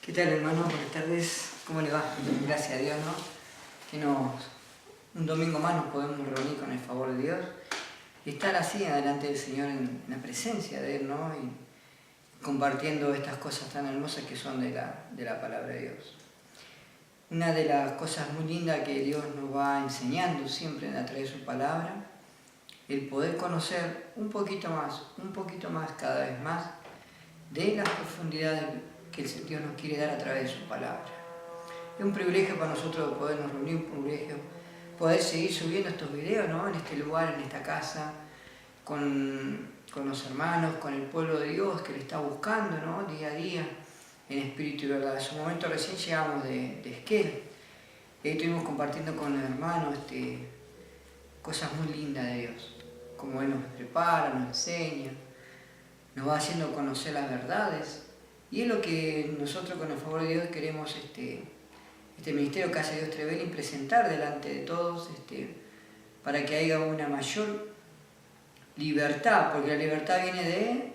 ¿Qué tal, hermano? Buenas tardes. ¿Cómo le va? Gracias a Dios, ¿no? Que un domingo más nos podemos reunir con el favor de Dios y estar así delante del Señor en la presencia de Él, ¿no? Y compartiendo estas cosas tan hermosas que son de la palabra de Dios. Una de las cosas muy lindas que Dios nos va enseñando siempre a través de su palabra, el poder conocer un poquito más cada vez más de las profundidades que el Dios nos quiere dar a través de su palabra. Es un privilegio para nosotros podernos reunir, un privilegio poder seguir subiendo estos videos, ¿no? En este lugar, en esta casa, con los hermanos, con el pueblo de Dios que le está buscando, ¿no? Día a día, en espíritu y verdad. En su momento recién llegamos de Esquel, y ahí estuvimos compartiendo con los hermanos cosas muy lindas de Dios, como Él nos prepara, nos enseña, nos va haciendo conocer las verdades, y es lo que nosotros con el favor de Dios queremos este ministerio Casa de Dios Trevelin presentar delante de todos, para que haya una mayor libertad, porque la libertad viene de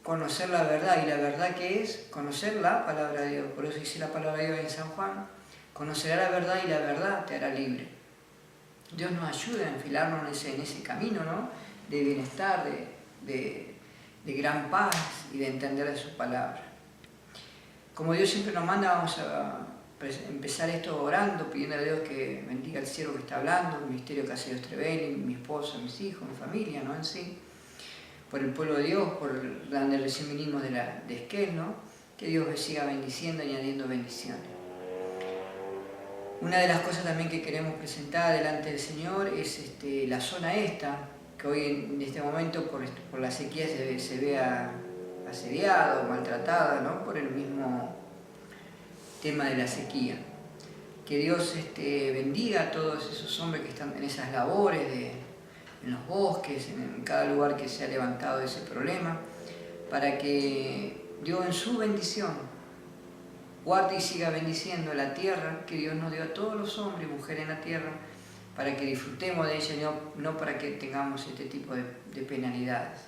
conocer la verdad, y la verdad que es conocer la palabra de Dios. Por eso dice la palabra de Dios en San Juan: conocerá la verdad y la verdad te hará libre. Dios nos ayuda a enfilarnos en ese camino, ¿no? De bienestar, de gran paz y de entender de su palabra. Como Dios siempre nos manda, vamos a empezar esto orando, pidiendo a Dios que bendiga al siervo que está hablando, el ministerio Casa de Dios Trevelin, mi esposa, mis hijos, mi familia, ¿no? En sí, por el pueblo de Dios, por donde recién vinimos de Esquel, ¿no? Que Dios me siga bendiciendo, añadiendo bendiciones. Una de las cosas también que queremos presentar delante del Señor es la zona esta, que hoy en este momento por la sequía se ve asediada o maltratada, ¿no? Por el mismo tema de la sequía. Que Dios bendiga a todos esos hombres que están en esas labores, en los bosques, en cada lugar que se ha levantado ese problema, para que Dios en su bendición guarde y siga bendiciendo la tierra que Dios nos dio a todos los hombres y mujeres en la tierra, para que disfrutemos de ella, no para que tengamos este tipo de penalidades.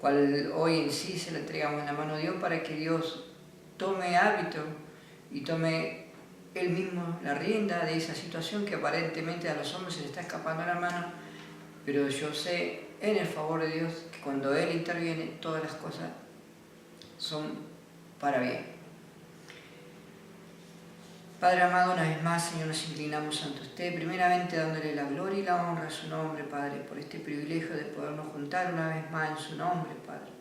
Cual hoy en sí se la entregamos en la mano de Dios, para que Dios tome hábito y tome Él mismo la rienda de esa situación que aparentemente a los hombres se les está escapando de la mano, pero yo sé en el favor de Dios que cuando Él interviene todas las cosas son para bien. Padre amado, una vez más, Señor, nos inclinamos ante usted, primeramente dándole la gloria y la honra a su nombre, Padre, por este privilegio de podernos juntar una vez más en su nombre, Padre,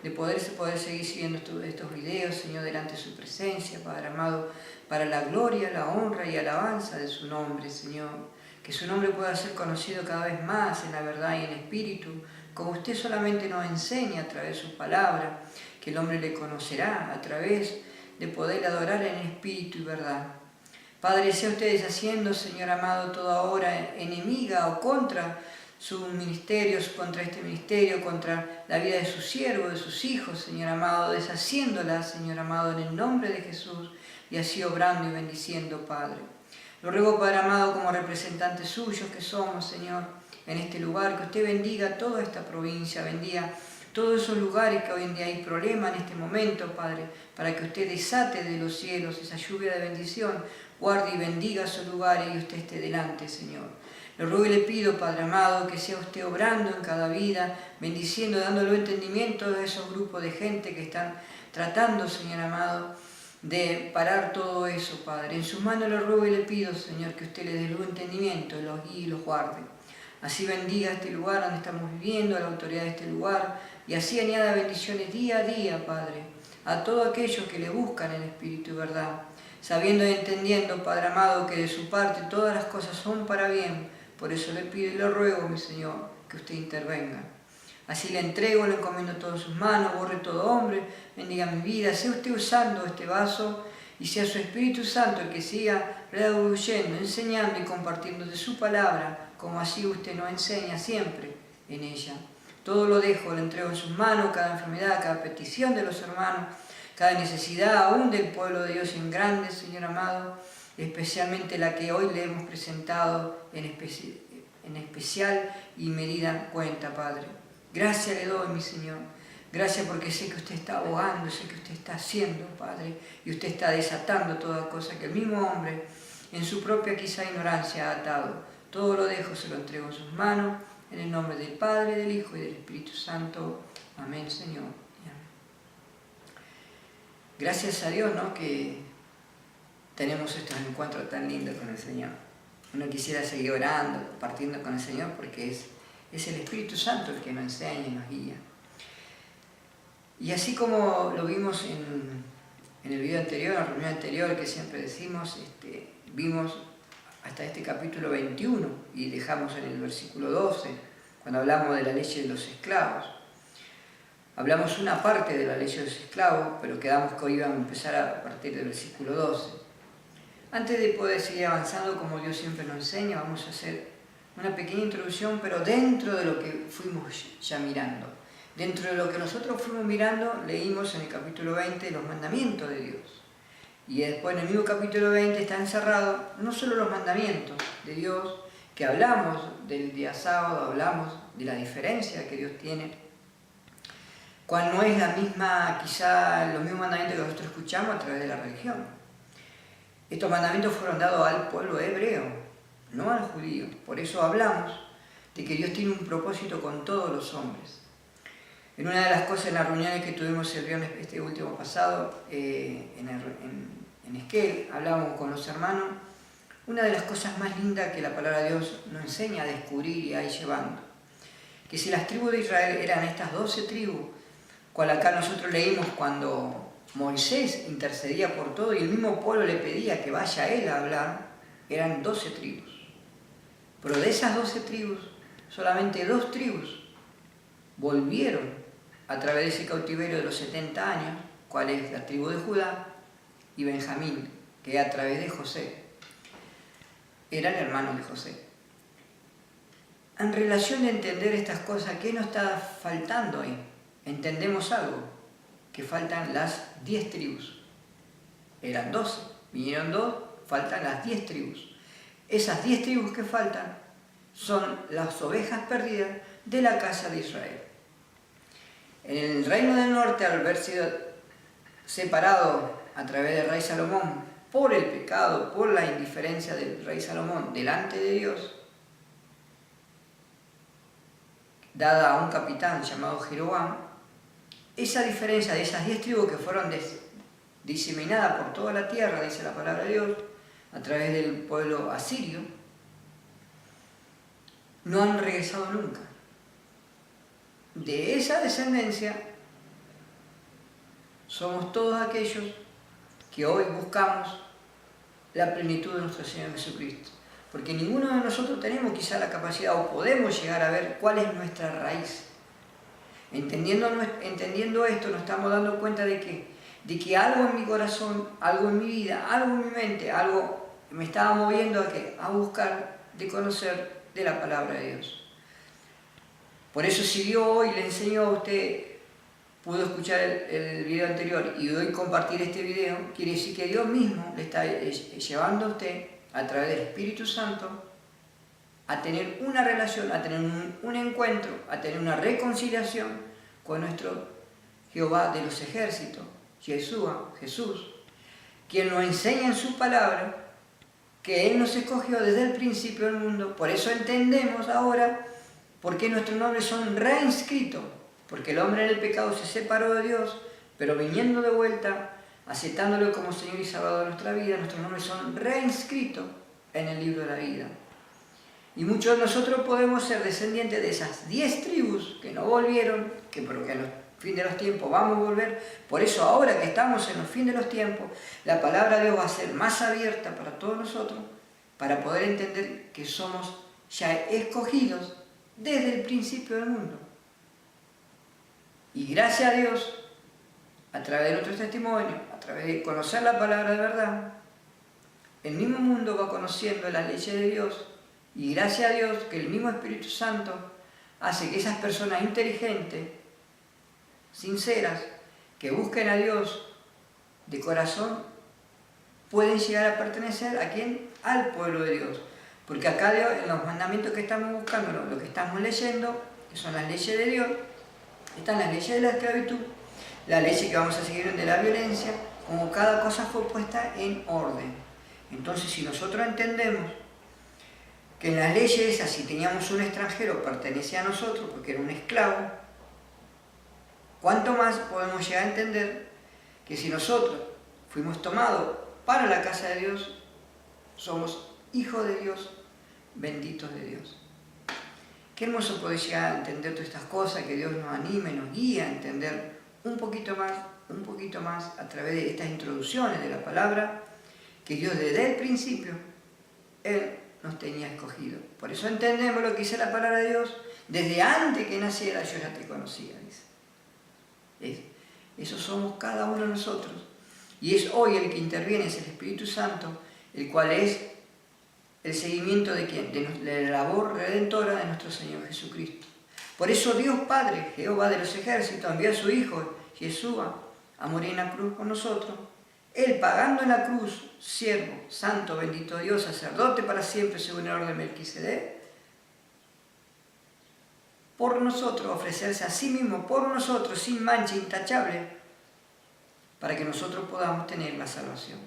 de poder seguir siguiendo estos videos, Señor, delante de su presencia, Padre amado, para la gloria, la honra y alabanza de su nombre, Señor, que su nombre pueda ser conocido cada vez más en la verdad y en espíritu, como usted solamente nos enseña a través de su palabra, que el hombre le conocerá a través de poder adorar en espíritu y verdad. Padre, sea usted deshaciendo, Señor amado, toda obra enemiga o contra sus ministerios, contra este ministerio, contra la vida de sus siervos, de sus hijos, Señor amado, deshaciéndola, Señor amado, en el nombre de Jesús, y así obrando y bendiciendo, Padre. Lo ruego, Padre amado, como representantes suyos que somos, Señor, en este lugar, que usted bendiga toda esta provincia, bendiga todos esos lugares que hoy en día hay problemas en este momento, Padre, para que usted desate de los cielos esa lluvia de bendición, guarde y bendiga esos lugares y usted esté delante, Señor. Le ruego y le pido, Padre amado, que sea usted obrando en cada vida, bendiciendo, dándole entendimiento a esos grupos de gente que están tratando, Señor amado, de parar todo eso, Padre. En sus manos le ruego y le pido, Señor, que usted le dé luz entendimiento, los guíe y los guarde. Así bendiga este lugar donde estamos viviendo, a la autoridad de este lugar, y así añada bendiciones día a día, Padre, a todos aquellos que le buscan en espíritu y verdad, sabiendo y entendiendo, Padre amado, que de su parte todas las cosas son para bien. Por eso le pido y le ruego, mi Señor, que usted intervenga. Así le entrego, le encomiendo todo en sus manos, borre todo hombre, bendiga mi vida, sea usted usando este vaso y sea su Espíritu Santo el que siga redarguyendo, enseñando y compartiendo de su palabra, como así usted nos enseña siempre en ella. Todo lo dejo, lo entrego en sus manos, cada enfermedad, cada petición de los hermanos, cada necesidad aún del pueblo de Dios en grande, Señor amado, especialmente la que hoy le hemos presentado en especial y medida cuenta, Padre. Gracias le doy, mi Señor. Gracias porque sé que usted está abogando, sé que usted está haciendo, Padre, y usted está desatando toda cosa que el mismo hombre, en su propia quizá ignorancia, ha atado. Todo lo dejo, se lo entrego en sus manos, en el nombre del Padre, del Hijo y del Espíritu Santo. Amén, Señor. Y amén. Gracias a Dios, ¿no?, que tenemos estos encuentros tan lindos con el Señor. Uno quisiera seguir orando, compartiendo con el Señor, porque es el Espíritu Santo el que nos enseña y nos guía. Y así como lo vimos en el video anterior, en la reunión anterior que siempre decimos, vimos hasta este capítulo 21 y dejamos en el versículo 12, cuando hablamos de la ley de los esclavos. Hablamos una parte de la ley de los esclavos, pero quedamos que hoy íbamos a empezar a partir del versículo 12. Antes de poder seguir avanzando como Dios siempre nos enseña, vamos a hacer una pequeña introducción, pero dentro de lo que fuimos ya mirando. Dentro de lo que nosotros fuimos mirando, leímos en el capítulo 20 los mandamientos de Dios. Y después en el mismo capítulo 20 está encerrado no solo los mandamientos de Dios, que hablamos del día sábado, hablamos de la diferencia que Dios tiene, cual no es la misma, quizá los mismos mandamientos que nosotros escuchamos a través de la religión. Estos mandamientos fueron dados al pueblo hebreo, no al judío. Por eso hablamos de que Dios tiene un propósito con todos los hombres. En una de las cosas, en las reuniones que tuvimos el viernes este último pasado, en Esquel, hablábamos con los hermanos, una de las cosas más lindas que la palabra de Dios nos enseña a descubrir y a ir llevando. Que si las tribus de Israel eran estas 12 tribus, cual acá nosotros leímos cuando Moisés intercedía por todo y el mismo pueblo le pedía que vaya él a hablar, eran 12 tribus. Pero de esas 12 tribus, solamente 2 tribus volvieron a través de ese cautiverio de los 70 años, cuál es la tribu de Judá y Benjamín, que a través de José, eran hermanos de José. En relación a entender estas cosas, ¿qué nos está faltando ahí? Entendemos algo, que faltan las 10 tribus. Eran 12, vinieron 2, faltan las 10 tribus. Esas 10 tribus que faltan son las ovejas perdidas de la casa de Israel. En el reino del norte, al haber sido separado a través del rey Salomón por el pecado, por la indiferencia del rey Salomón delante de Dios, dada a un capitán llamado Jeroboam, esa diferencia de esas 10 tribus que fueron diseminadas por toda la tierra, dice la palabra de Dios, a través del pueblo asirio, no han regresado nunca. De esa descendencia somos todos aquellos que hoy buscamos la plenitud de nuestro Señor Jesucristo. Porque ninguno de nosotros tenemos quizá la capacidad o podemos llegar a ver cuál es nuestra raíz. Entendiendo esto, nos estamos dando cuenta de que algo en mi corazón, algo en mi vida, algo en mi mente, algo me estaba moviendo a buscar de conocer de la palabra de Dios. Por eso si Dios hoy le enseñó a usted, pudo escuchar el video anterior y hoy compartir este video, quiere decir que Dios mismo le está llevando a usted a través del Espíritu Santo a tener una relación, a tener un encuentro, a tener una reconciliación con nuestro Jehová de los ejércitos, Yeshua, Jesús, quien nos enseña en su palabra que Él nos escogió desde el principio del mundo. Por eso entendemos ahora por qué nuestros nombres son reinscritos, porque el hombre en el pecado se separó de Dios, pero viniendo de vuelta, aceptándolo como Señor y Salvador de nuestra vida, nuestros nombres son reinscritos en el libro de la vida. Y muchos de nosotros podemos ser descendientes de esas 10 tribus que no volvieron, pero que en el fin de los tiempos vamos a volver. Por eso ahora que estamos en los fin de los tiempos, la palabra de Dios va a ser más abierta para todos nosotros, para poder entender que somos ya escogidos desde el principio del mundo. Y gracias a Dios, a través de nuestro testimonio, a través de conocer la palabra de verdad, el mismo mundo va conociendo las leyes de Dios. Y gracias a Dios que el mismo Espíritu Santo hace que esas personas inteligentes, sinceras, que busquen a Dios de corazón, pueden llegar a pertenecer ¿a quién? Al pueblo de Dios. Porque acá en los mandamientos que estamos buscando, lo que estamos leyendo, que son las leyes de Dios, Están las leyes de la esclavitud, la ley que vamos a seguir de la violencia, como cada cosa fue puesta en orden. Entonces, si nosotros entendemos que en las leyes esas, si teníamos un extranjero, pertenecía a nosotros porque era un esclavo, ¿cuánto más podemos llegar a entender que si nosotros fuimos tomados para la casa de Dios, somos hijos de Dios, benditos de Dios? Qué hermoso poder llegar a entender todas estas cosas, que Dios nos anime, nos guíe a entender un poquito más a través de estas introducciones de la palabra, que Dios desde el principio, Él nos tenía escogido. Por eso entendemos lo que dice la palabra de Dios, desde antes que naciera yo ya te conocía, dice. Eso somos cada uno de nosotros. Y es hoy el que interviene, es el Espíritu Santo, el cual es el seguimiento de ¿quién? De la labor redentora de nuestro Señor Jesucristo. Por eso Dios Padre, Jehová de los ejércitos, envió a su Hijo, Jesús, a morir en la cruz por nosotros. Él pagando en la cruz, siervo, santo, bendito Dios, sacerdote para siempre, según el orden de Melquisedec, por nosotros, ofrecerse a sí mismo, por nosotros, sin mancha, intachable, para que nosotros podamos tener la salvación.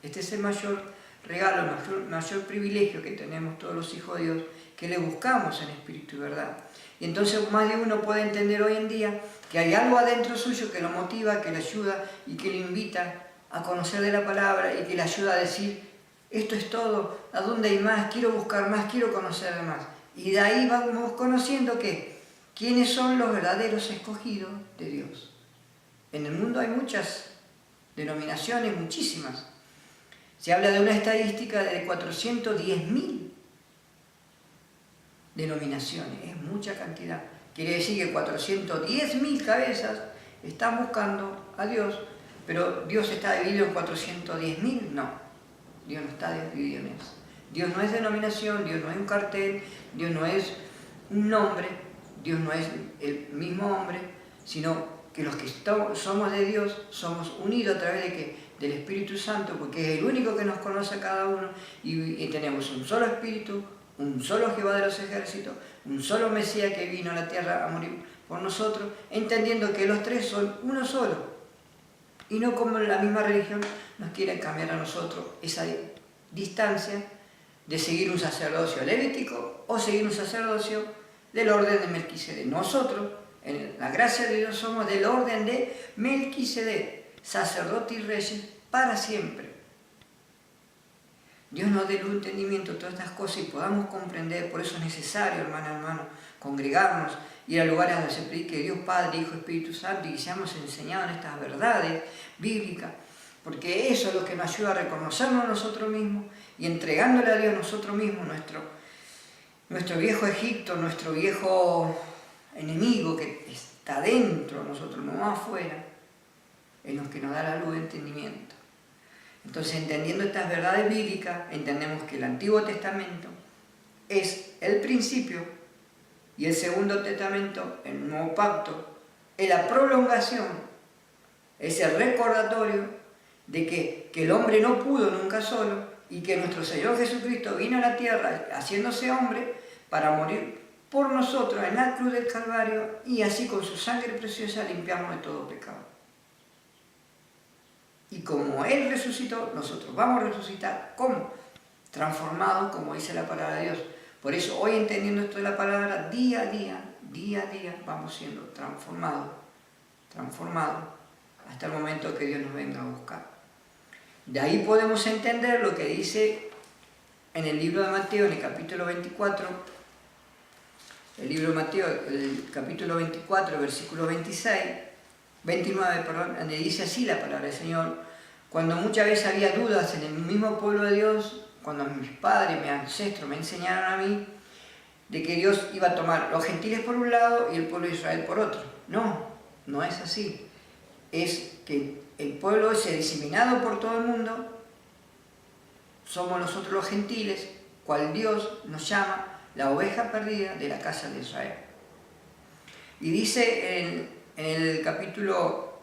Este es el mayor regalo, el mayor privilegio que tenemos todos los hijos de Dios, que le buscamos en espíritu y verdad. Y entonces más de uno puede entender hoy en día que hay algo adentro suyo que lo motiva, que le ayuda y que le invita a conocer de la palabra y que le ayuda a decir, esto es todo, ¿a dónde hay más? Quiero buscar más, quiero conocer más. Y de ahí vamos conociendo que quiénes son los verdaderos escogidos de Dios. En el mundo hay muchas denominaciones, muchísimas. Se habla de una estadística de 410.000 denominaciones, es mucha cantidad. Quiere decir que 410.000 cabezas están buscando a Dios, pero ¿Dios está dividido en 410.000? No, Dios no está dividido en eso. Dios no es denominación, Dios no es un cartel, Dios no es un nombre, Dios no es el mismo hombre, sino que los que somos de Dios somos unidos a través de ¿qué? Del Espíritu Santo, porque es el único que nos conoce a cada uno, y tenemos un solo Espíritu, un solo Jehová de los ejércitos, un solo Mesías que vino a la tierra a morir por nosotros, entendiendo que los tres son uno solo, y no como la misma religión nos quiere cambiar a nosotros esa distancia de seguir un sacerdocio levítico o seguir un sacerdocio del orden de Melquisedec. Nosotros, en la gracia de Dios, somos del orden de Melquisedec, sacerdote y reyes para siempre. Dios nos dé el entendimiento de todas estas cosas y podamos comprender. Por eso es necesario, hermano, congregarnos, ir a lugares donde se predique Dios Padre, Hijo, Espíritu Santo, y que seamos enseñados en estas verdades bíblicas, porque eso es lo que nos ayuda a reconocernos a nosotros mismos y entregándole a Dios nosotros mismos nuestro viejo Egipto, nuestro viejo enemigo que está dentro de nosotros, no afuera, en los que nos da la luz de entendimiento. Entonces, entendiendo estas verdades bíblicas, entendemos que el Antiguo Testamento es el principio y el Segundo Testamento, el Nuevo Pacto, es la prolongación, es el recordatorio de que el hombre no pudo nunca solo y que nuestro Señor Jesucristo vino a la tierra haciéndose hombre para morir por nosotros en la cruz del Calvario y así con su sangre preciosa limpiarnos de todo pecado. Y como Él resucitó, nosotros vamos a resucitar. ¿Cómo? Transformados, como dice la palabra de Dios. Por eso hoy, entendiendo esto de la palabra, día a día, vamos siendo transformados, hasta el momento que Dios nos venga a buscar. De ahí podemos entender lo que dice en el libro de Mateo, en el capítulo 24, el capítulo 24, versículo 29, donde dice así la palabra del Señor: cuando muchas veces había dudas en el mismo pueblo de Dios, cuando mis padres, mis ancestros me enseñaron a mí de que Dios iba a tomar los gentiles por un lado y el pueblo de Israel por otro. No es así. Es que el pueblo es diseminado por todo el mundo, somos nosotros los gentiles, cual Dios nos llama la oveja perdida de la casa de Israel. Y dice en el capítulo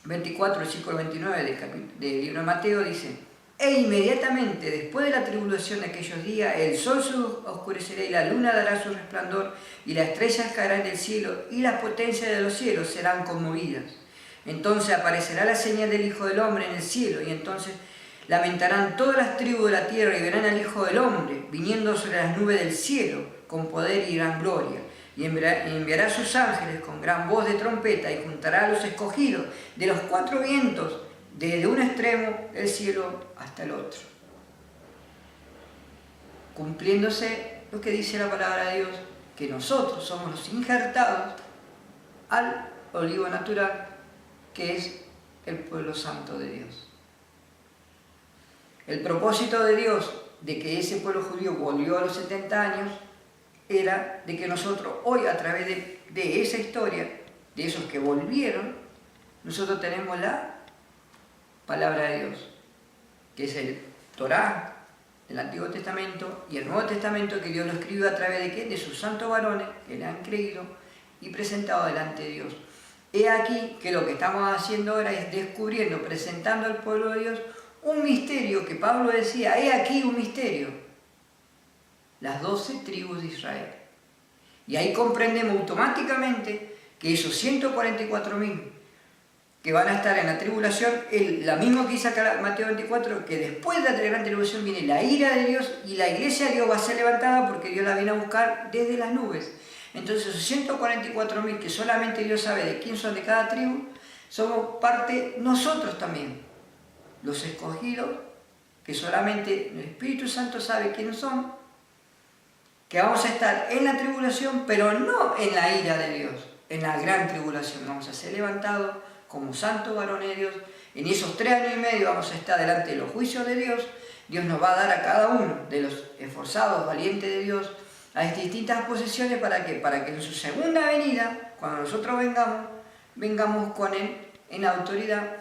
24, versículo 29 del libro de Mateo, dice: E inmediatamente después de la tribulación de aquellos días, el sol se oscurecerá y la luna dará su resplandor, y las estrellas caerán del cielo, y las potencias de los cielos serán conmovidas. Entonces aparecerá la señal del Hijo del Hombre en el cielo, y entonces lamentarán todas las tribus de la tierra, y verán al Hijo del Hombre viniendo sobre las nubes del cielo, con poder y gran gloria. Y enviará a sus ángeles con gran voz de trompeta, y juntará a los escogidos de los cuatro vientos, desde un extremo del cielo hasta el otro. Cumpliéndose lo que dice la palabra de Dios, que nosotros somos los injertados al olivo natural, que es el pueblo santo de Dios. El propósito de Dios de que ese pueblo judío volvió a los 70 años era de que nosotros hoy, a través de esa historia, de esos que volvieron, nosotros tenemos la palabra de Dios, que es el Torá del Antiguo Testamento y el Nuevo Testamento, que Dios lo escribió a través de ¿qué? De sus santos varones que le han creído y presentado delante de Dios. He aquí que lo que estamos haciendo ahora es descubriendo, presentando al pueblo de Dios un misterio que Pablo decía, he aquí un misterio, las 12 tribus de Israel. Y ahí comprendemos automáticamente que esos 144.000 que van a estar en la tribulación, la misma que dice acá Mateo 24, que después de la gran tribulación viene la ira de Dios y la iglesia de Dios va a ser levantada porque Dios la viene a buscar desde las nubes. Entonces esos 144.000 que solamente Dios sabe de quién son de cada tribu, somos parte nosotros también, los escogidos, que solamente el Espíritu Santo sabe quiénes son, que vamos a estar en la tribulación, pero no en la ira de Dios, en la gran tribulación. Vamos a ser levantados como santos varones de Dios. En esos 3 años y medio vamos a estar delante de los juicios de Dios. Dios nos va a dar a cada uno de los esforzados, valientes de Dios, a distintas posesiones. ¿Para qué? Para que en su segunda venida, cuando nosotros vengamos con Él en autoridad,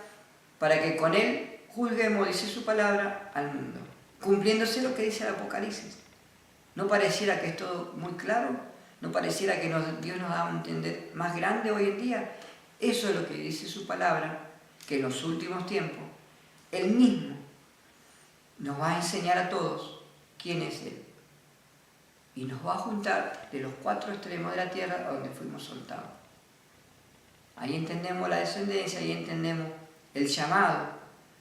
para que con Él juzguemos, dice su palabra, al mundo. Cumpliéndose lo que dice el Apocalipsis. ¿No pareciera que es todo muy claro? ¿No pareciera que Dios nos da un entender más grande hoy en día? Eso es lo que dice su palabra, que en los últimos tiempos, Él mismo nos va a enseñar a todos quién es Él. Y nos va a juntar de los 4 extremos de la tierra a donde fuimos soltados. Ahí entendemos la descendencia, ahí entendemos el llamado,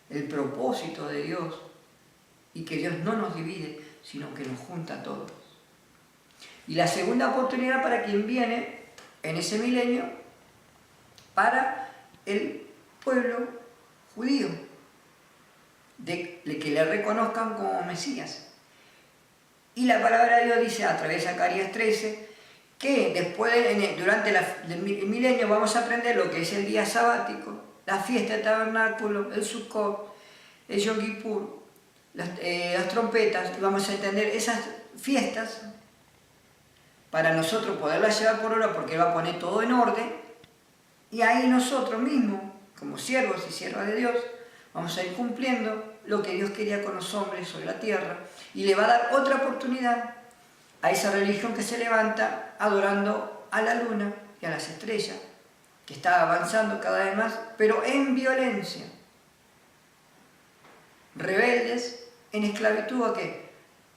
el propósito de Dios, y que Dios no nos divide, sino que nos junta a todos. Y la segunda oportunidad para quien viene en ese milenio, para el pueblo judío, de que le reconozcan como Mesías. Y la palabra de Dios dice a través de Zacarías 13, que después, durante el milenio, vamos a aprender lo que es el día sabático, la fiesta de tabernáculo, el Sukkot, el Yom Kippur, las trompetas, y vamos a entender esas fiestas para nosotros poderlas llevar por obra, porque Él va a poner todo en orden. Y ahí nosotros mismos, como siervos y siervas de Dios, vamos a ir cumpliendo lo que Dios quería con los hombres sobre la tierra, y le va a dar otra oportunidad a esa religión que se levanta adorando a la luna y a las estrellas, que está avanzando cada vez más, pero en violencia. Rebeldes, en esclavitud, ¿a qué?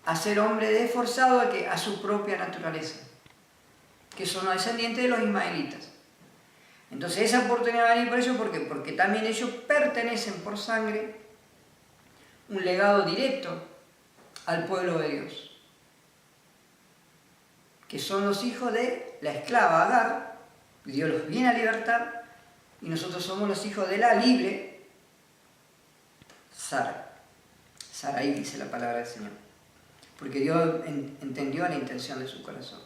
A ser hombres esforzados a su propia naturaleza, que son los descendientes de los ismaelitas. Entonces esa oportunidad va a venir por ellos, porque también ellos pertenecen por sangre un legado directo al pueblo de Dios, que son los hijos de la esclava Agar, Dios los viene a libertar, y nosotros somos los hijos de la libre Sara. Saraí, dice la palabra del Señor, porque Dios entendió la intención de su corazón.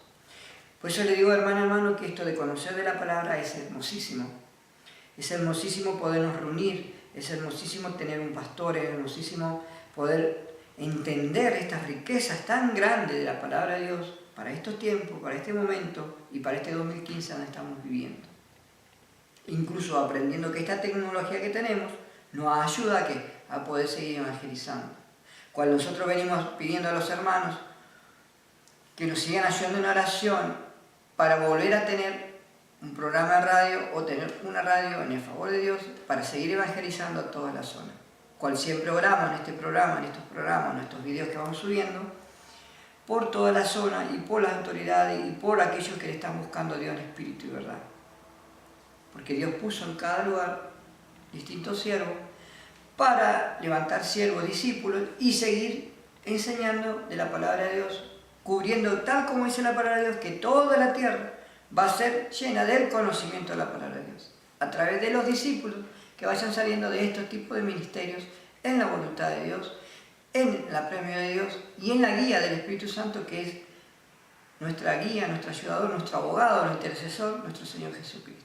Por eso le digo, hermano, que esto de conocer de la palabra es hermosísimo. Es hermosísimo podernos reunir, es hermosísimo tener un pastor, es hermosísimo poder entender estas riquezas tan grandes de la palabra de Dios para estos tiempos, para este momento y para este 2015 donde estamos viviendo. Incluso aprendiendo que esta tecnología que tenemos nos ayuda a poder seguir evangelizando. Cuando nosotros venimos pidiendo a los hermanos que nos sigan ayudando en oración para volver a tener un programa de radio o tener una radio en el favor de Dios para seguir evangelizando a toda la zona. cual siempre oramos en este programa, en estos videos que vamos subiendo, por toda la zona y por las autoridades y por aquellos que le están buscando a Dios en espíritu y verdad. Porque Dios puso en cada lugar distintos siervos para levantar siervos, discípulos y seguir enseñando de la palabra de Dios, cubriendo tal como dice la palabra de Dios, que toda la tierra va a ser llena del conocimiento de la palabra de Dios, a través de los discípulos que vayan saliendo de estos tipos de ministerios en la voluntad de Dios, en la premio de Dios y en la guía del Espíritu Santo, que es nuestra guía, nuestro ayudador, nuestro abogado, nuestro intercesor, nuestro Señor Jesucristo.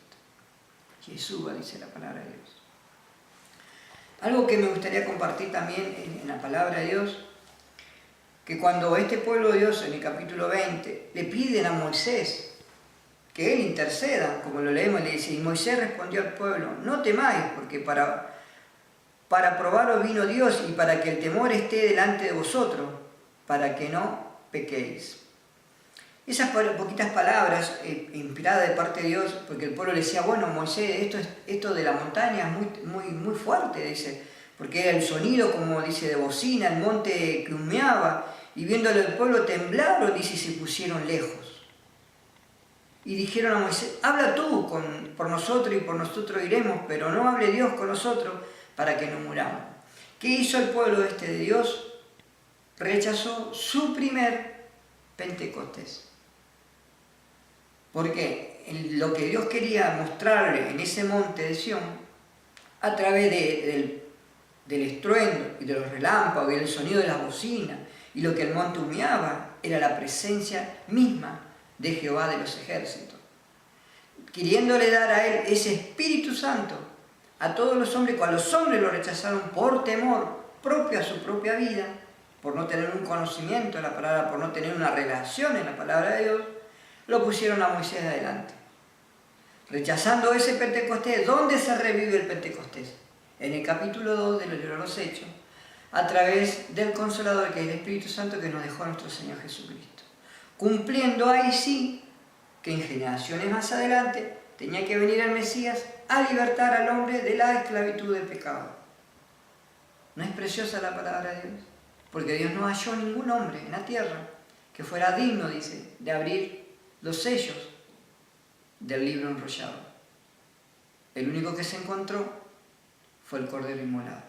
Yeshua, dice la palabra de Dios. Algo que me gustaría compartir también en la palabra de Dios, que cuando este pueblo de Dios en el capítulo 20 le piden a Moisés que él interceda, como lo leemos, le dice, y Moisés respondió al pueblo, no temáis, porque para probaros vino Dios y para que el temor esté delante de vosotros, para que no pequéis. Esas poquitas palabras inspiradas de parte de Dios, porque el pueblo le decía, bueno, Moisés, esto de la montaña es muy fuerte, dice, porque era el sonido, como dice, de bocina, el monte que humeaba, y viéndolo el pueblo temblaron, dice, y se pusieron lejos. Y dijeron a Moisés, habla tú por nosotros y por nosotros iremos, pero no hable Dios con nosotros para que no muramos. ¿Qué hizo el pueblo de Dios? Rechazó su primer Pentecostés. Porque lo que Dios quería mostrarle en ese monte de Sión, a través del estruendo y de los relámpagos y del sonido de las bocinas, y lo que el monte humeaba, era la presencia misma de Jehová de los ejércitos. Queriéndole dar a él ese Espíritu Santo a todos los hombres, cuando los hombres lo rechazaron por temor propio a su propia vida, por no tener un conocimiento de la palabra, por no tener una relación en la palabra de Dios, lo pusieron a Moisés adelante. Rechazando ese Pentecostés, ¿dónde se revive el Pentecostés? En el capítulo 2 del libro de los Hechos, a través del Consolador, que es el Espíritu Santo que nos dejó nuestro Señor Jesucristo. Cumpliendo ahí sí que en generaciones más adelante tenía que venir el Mesías a libertar al hombre de la esclavitud del pecado. ¿No es preciosa la palabra de Dios? Porque Dios no halló ningún hombre en la tierra que fuera digno, dice, de abrir los sellos del libro enrollado. El único que se encontró fue el Cordero inmolado.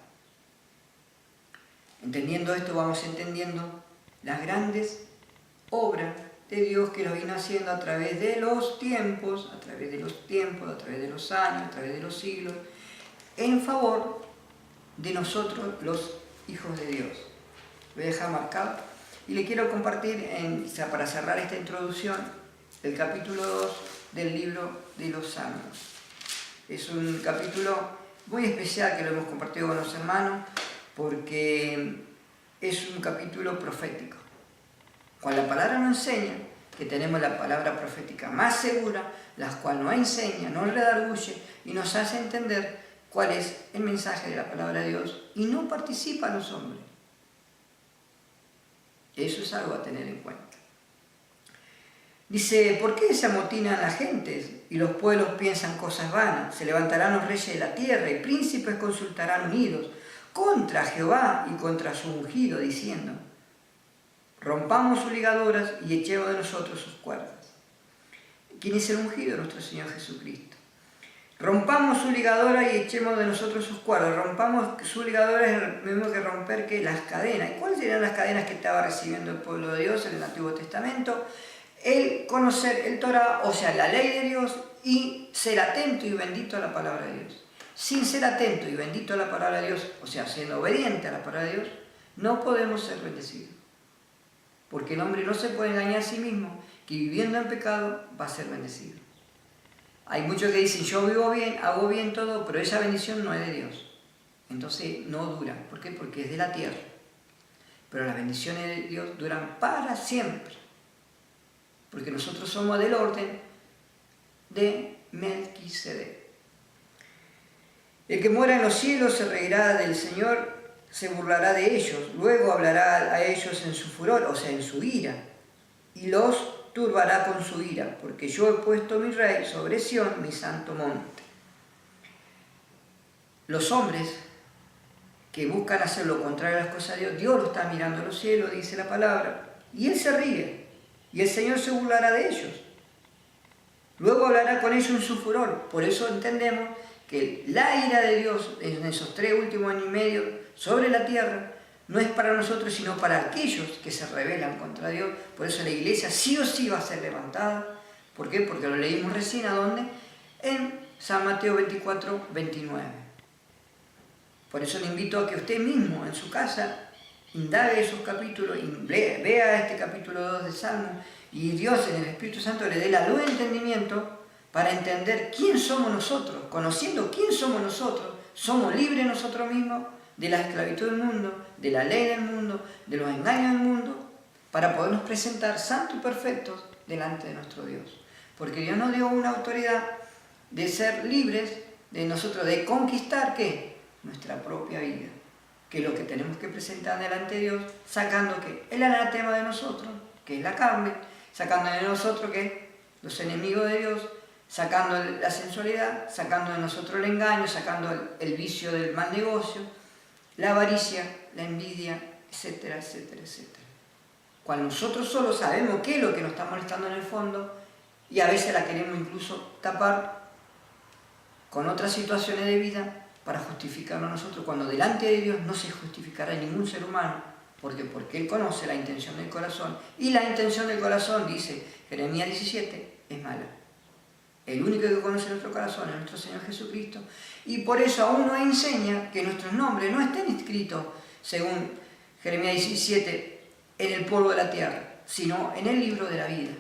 Entendiendo esto, vamos entendiendo las grandes obras de Dios que lo vino haciendo a través de los tiempos, a través de los años, a través de los siglos, en favor de nosotros, los hijos de Dios. Voy a dejar marcado y le quiero compartir, para cerrar esta introducción, el capítulo 2 del libro de los Salmos. Es un capítulo muy especial que lo hemos compartido con los hermanos porque es un capítulo profético. Cuando la palabra nos enseña que tenemos la palabra profética más segura, la cual nos enseña, nos redarguye y nos hace entender cuál es el mensaje de la palabra de Dios y no participan los hombres. Eso es algo a tener en cuenta. Dice, ¿por qué se amotinan las gentes y los pueblos piensan cosas vanas? Se levantarán los reyes de la tierra y príncipes consultarán unidos contra Jehová y contra su ungido, diciendo, rompamos sus ligaduras y echemos de nosotros sus cuerdas. ¿Quién es el ungido? Nuestro Señor Jesucristo. Rompamos su ligadura y echemos de nosotros sus cuerdas. Rompamos su ligadura es lo mismo que romper que las cadenas. ¿Y cuáles eran las cadenas que estaba recibiendo el pueblo de Dios en el Antiguo Testamento? El conocer el Torah, o sea, la ley de Dios, y ser atento y bendito a la palabra de Dios. Sin ser atento y bendito a la palabra de Dios, o sea, siendo obediente a la palabra de Dios, no podemos ser bendecidos. Porque el hombre no se puede engañar a sí mismo, que viviendo en pecado va a ser bendecido. Hay muchos que dicen, yo vivo bien, hago bien todo, pero esa bendición no es de Dios. Entonces no dura. ¿Por qué? Porque es de la tierra. Pero las bendiciones de Dios duran para siempre. Porque nosotros somos del orden de Melquisedec. El que mora en los cielos se reirá del Señor, se burlará de ellos, luego hablará a ellos en su furor, o sea, en su ira, y los turbará con su ira, porque yo he puesto mi rey sobre Sión, mi santo monte. Los hombres que buscan hacer lo contrario a las cosas de Dios, Dios lo está mirando a los cielos, dice la palabra, y Él se ríe, y el Señor se burlará de ellos. Luego hablará con ellos en su furor. Por eso entendemos que la ira de Dios en esos 3 últimos años y medio sobre la tierra no es para nosotros, sino para aquellos que se rebelan contra Dios. Por eso la iglesia sí o sí va a ser levantada. ¿Por qué? Porque lo leímos recién, ¿a dónde? En San Mateo 24, 29. Por eso le invito a que usted mismo en su casa indague esos capítulos, vea este capítulo 2 de Salmo, y Dios en el Espíritu Santo le dé la luz de entendimiento para entender quién somos nosotros. Conociendo quién somos nosotros, somos libres nosotros mismos de la esclavitud del mundo, de la ley del mundo, de los engaños del mundo, para podernos presentar santos y perfectos delante de nuestro Dios. Porque Dios nos dio una autoridad de ser libres, de nosotros, de conquistar, ¿qué? Nuestra propia vida. Que es lo que tenemos que presentar delante de Dios, sacando ¿qué? El anatema de nosotros, que es la carne, sacando de nosotros ¿qué? Los enemigos de Dios, sacando la sensualidad, sacando de nosotros el engaño, sacando el vicio del mal negocio, la avaricia, la envidia, etcétera, etcétera, etcétera. Cuando nosotros solo sabemos qué es lo que nos está molestando en el fondo, y a veces la queremos incluso tapar con otras situaciones de vida para justificarnos a nosotros, cuando delante de Dios no se justificará ningún ser humano. ¿Por qué? Porque Él conoce la intención del corazón, y la intención del corazón, dice Jeremías 17, es mala. El único que conoce nuestro corazón es nuestro Señor Jesucristo, y por eso aún nos enseña que nuestros nombres no estén inscritos, según Jeremías 17, en el polvo de la tierra, sino en el libro de la vida.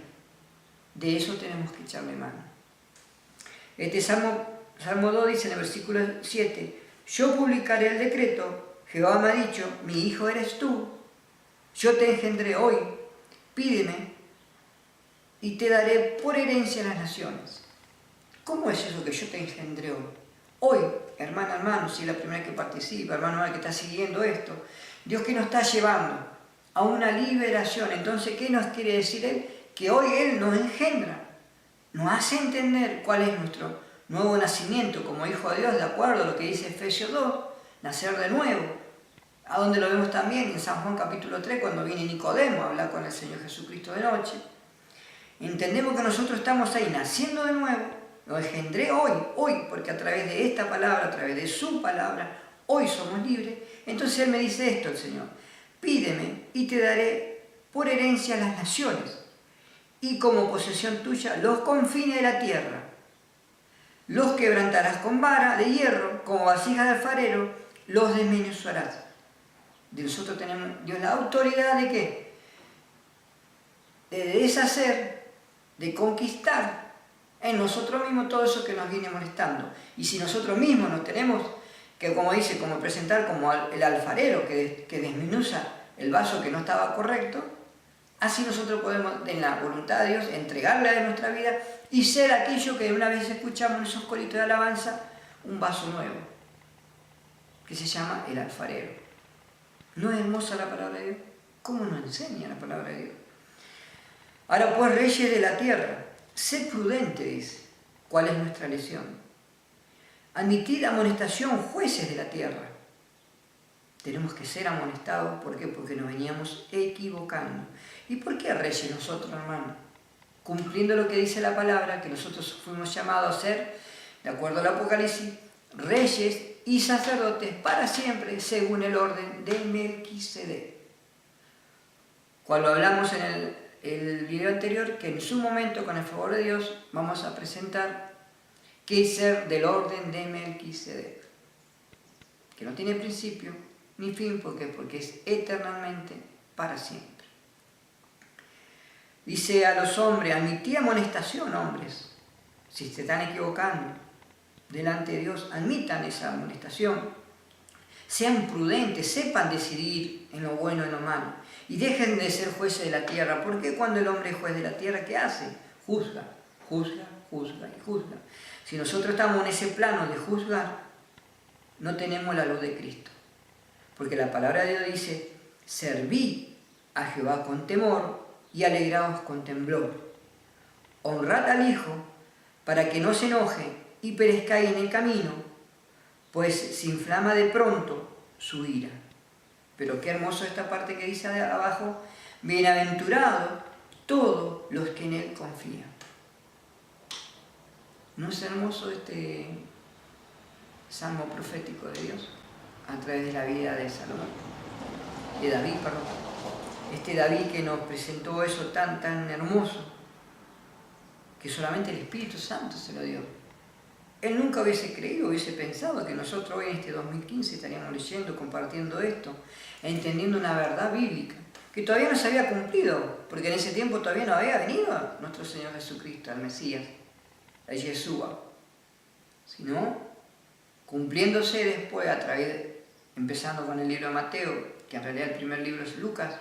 De eso tenemos que echarle mano. Este Salmo 2 dice en el versículo 7, yo publicaré el decreto, Jehová me ha dicho, mi hijo eres tú, yo te engendré hoy, pídeme y te daré por herencia a las naciones. ¿Cómo es eso que yo te engendré hoy? Hoy, hermano, si es la primera que participa, hermano que está siguiendo esto, Dios que nos está llevando a una liberación. Entonces, ¿qué nos quiere decir Él? Que hoy Él nos engendra, nos hace entender cuál es nuestro nuevo nacimiento como hijo de Dios, de acuerdo a lo que dice Efesios 2, nacer de nuevo, a donde lo vemos también en San Juan capítulo 3, cuando viene Nicodemo a hablar con el Señor Jesucristo de noche. Entendemos que nosotros estamos ahí naciendo de nuevo, lo engendré hoy, porque a través de esta palabra, a través de su palabra, hoy somos libres. Entonces Él me dice esto, el Señor, pídeme y te daré por herencia a las naciones, y como posesión tuya los confines de la tierra. Los quebrantarás con vara de hierro, como vasijas de alfarero, los desmenuzarás. De nosotros tenemos Dios la autoridad de ¿qué? De deshacer, de conquistar en nosotros mismos todo eso que nos viene molestando. Y si nosotros mismos nos tenemos que, como dice, como presentar como el alfarero que desmenuza el vaso que no estaba correcto, así nosotros podemos, en la voluntad de Dios, entregarle a nuestra vida y ser aquello que una vez escuchamos en esos coritos de alabanza, un vaso nuevo, que se llama el alfarero. ¿No es hermosa la palabra de Dios? ¿Cómo nos enseña la palabra de Dios? Ahora pues, reyes de la tierra, sed prudentes, dice. ¿Cuál es nuestra lección? Admitid amonestación, jueces de la tierra. Tenemos que ser amonestados, ¿por qué? Porque nos veníamos equivocando. ¿Y por qué reyes nosotros, hermano? Cumpliendo lo que dice la palabra, que nosotros fuimos llamados a ser, de acuerdo al Apocalipsis, reyes y sacerdotes para siempre, según el orden de Melquisedec. Cuando hablamos en el video anterior, que en su momento, con el favor de Dios, vamos a presentar qué es ser del orden de Melquisedec, que no tiene principio ni fin, ¿por qué? Porque es eternamente para siempre. Dice a los hombres, admitid amonestación, hombres, si se están equivocando delante de Dios, admitan esa amonestación, sean prudentes, sepan decidir en lo bueno y en lo malo, y dejen de ser jueces de la tierra, porque cuando el hombre es juez de la tierra, ¿qué hace? Juzga, juzga, juzga y juzga. Si nosotros estamos en ese plano de juzgar, no tenemos la luz de Cristo, porque la palabra de Dios dice, servid a Jehová con temor, y alegraos con temblor. Honrad al Hijo, para que no se enoje y perezcáis en el camino, pues se inflama de pronto su ira. Pero qué hermoso esta parte que dice de abajo, bienaventurados todos los que en Él confían. ¿No es hermoso este salmo profético de Dios a través de la vida de Salomón? De David, perdón. Este David que nos presentó eso tan hermoso, que solamente el Espíritu Santo se lo dio. Él nunca hubiese creído, hubiese pensado que nosotros hoy en este 2015 estaríamos leyendo, compartiendo esto, entendiendo una verdad bíblica, que todavía no se había cumplido, porque en ese tiempo todavía no había venido nuestro Señor Jesucristo, el Mesías, el Yeshua, sino cumpliéndose después a través, empezando con el libro de Mateo, que en realidad el primer libro es Lucas,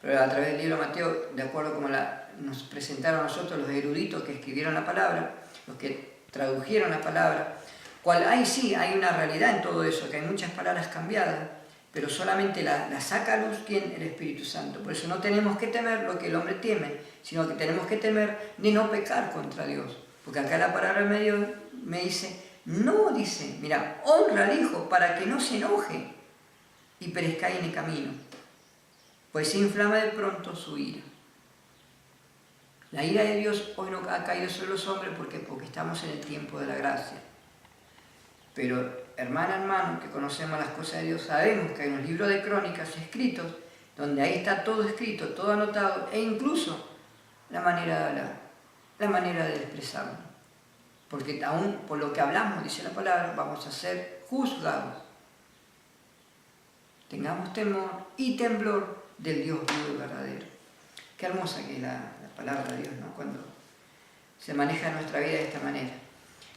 pero a través del libro de Mateo, de acuerdo a como nos presentaron a nosotros los eruditos que escribieron la palabra, los que tradujeron la palabra, ahí sí hay una realidad en todo eso, que hay muchas palabras cambiadas, pero solamente la saca a luz ¿quién? El Espíritu Santo. Por eso no tenemos que temer lo que el hombre teme, sino que tenemos que temer de no pecar contra Dios. Porque acá la palabra en medio me dice, no, dice, mira, honra al Hijo para que no se enoje y perezca en el camino, pues se inflama de pronto su ira. La ira de Dios hoy no ha caído sobre los hombres porque estamos en el tiempo de la gracia. Pero, hermano, que conocemos las cosas de Dios, sabemos que hay unos libros de crónicas escritos, donde ahí está todo escrito, todo anotado, e incluso la manera de hablar, la manera de expresarnos. Porque aún por lo que hablamos, dice la palabra, vamos a ser juzgados. Tengamos temor y temblor del Dios vivo y verdadero. Qué hermosa que es la palabra de Dios, ¿no? Cuando se maneja nuestra vida de esta manera.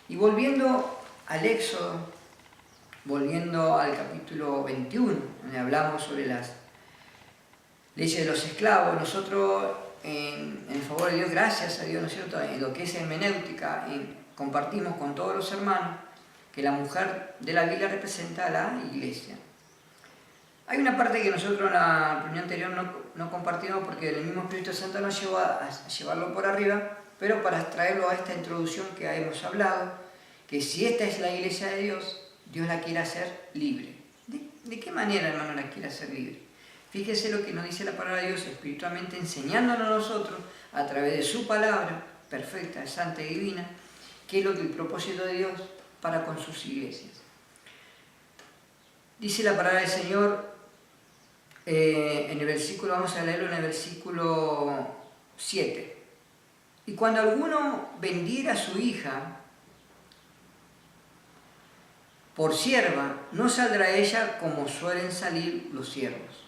Y volviendo al Éxodo, volviendo al capítulo 21, donde hablamos sobre las leyes de los esclavos, nosotros en el favor de Dios, gracias a Dios, ¿no es cierto?, en lo que es hermenéutica, compartimos con todos los hermanos que la mujer de la Biblia representa a la iglesia. Hay una parte que nosotros en la reunión anterior no compartimos porque el mismo Espíritu Santo nos llevó a llevarlo por arriba, pero para traerlo a esta introducción que hemos hablado, que si esta es la iglesia de Dios, Dios la quiere hacer libre. ¿De qué manera, hermano, la quiere hacer libre? Fíjese lo que nos dice la palabra de Dios espiritualmente, enseñándonos a nosotros a través de su palabra perfecta, santa y divina, qué es lo que el propósito de Dios para con sus iglesias. Dice la palabra del Señor en el versículo, vamos a leerlo en el versículo 7. Y cuando alguno vendiera a su hija por sierva, no saldrá ella como suelen salir los siervos.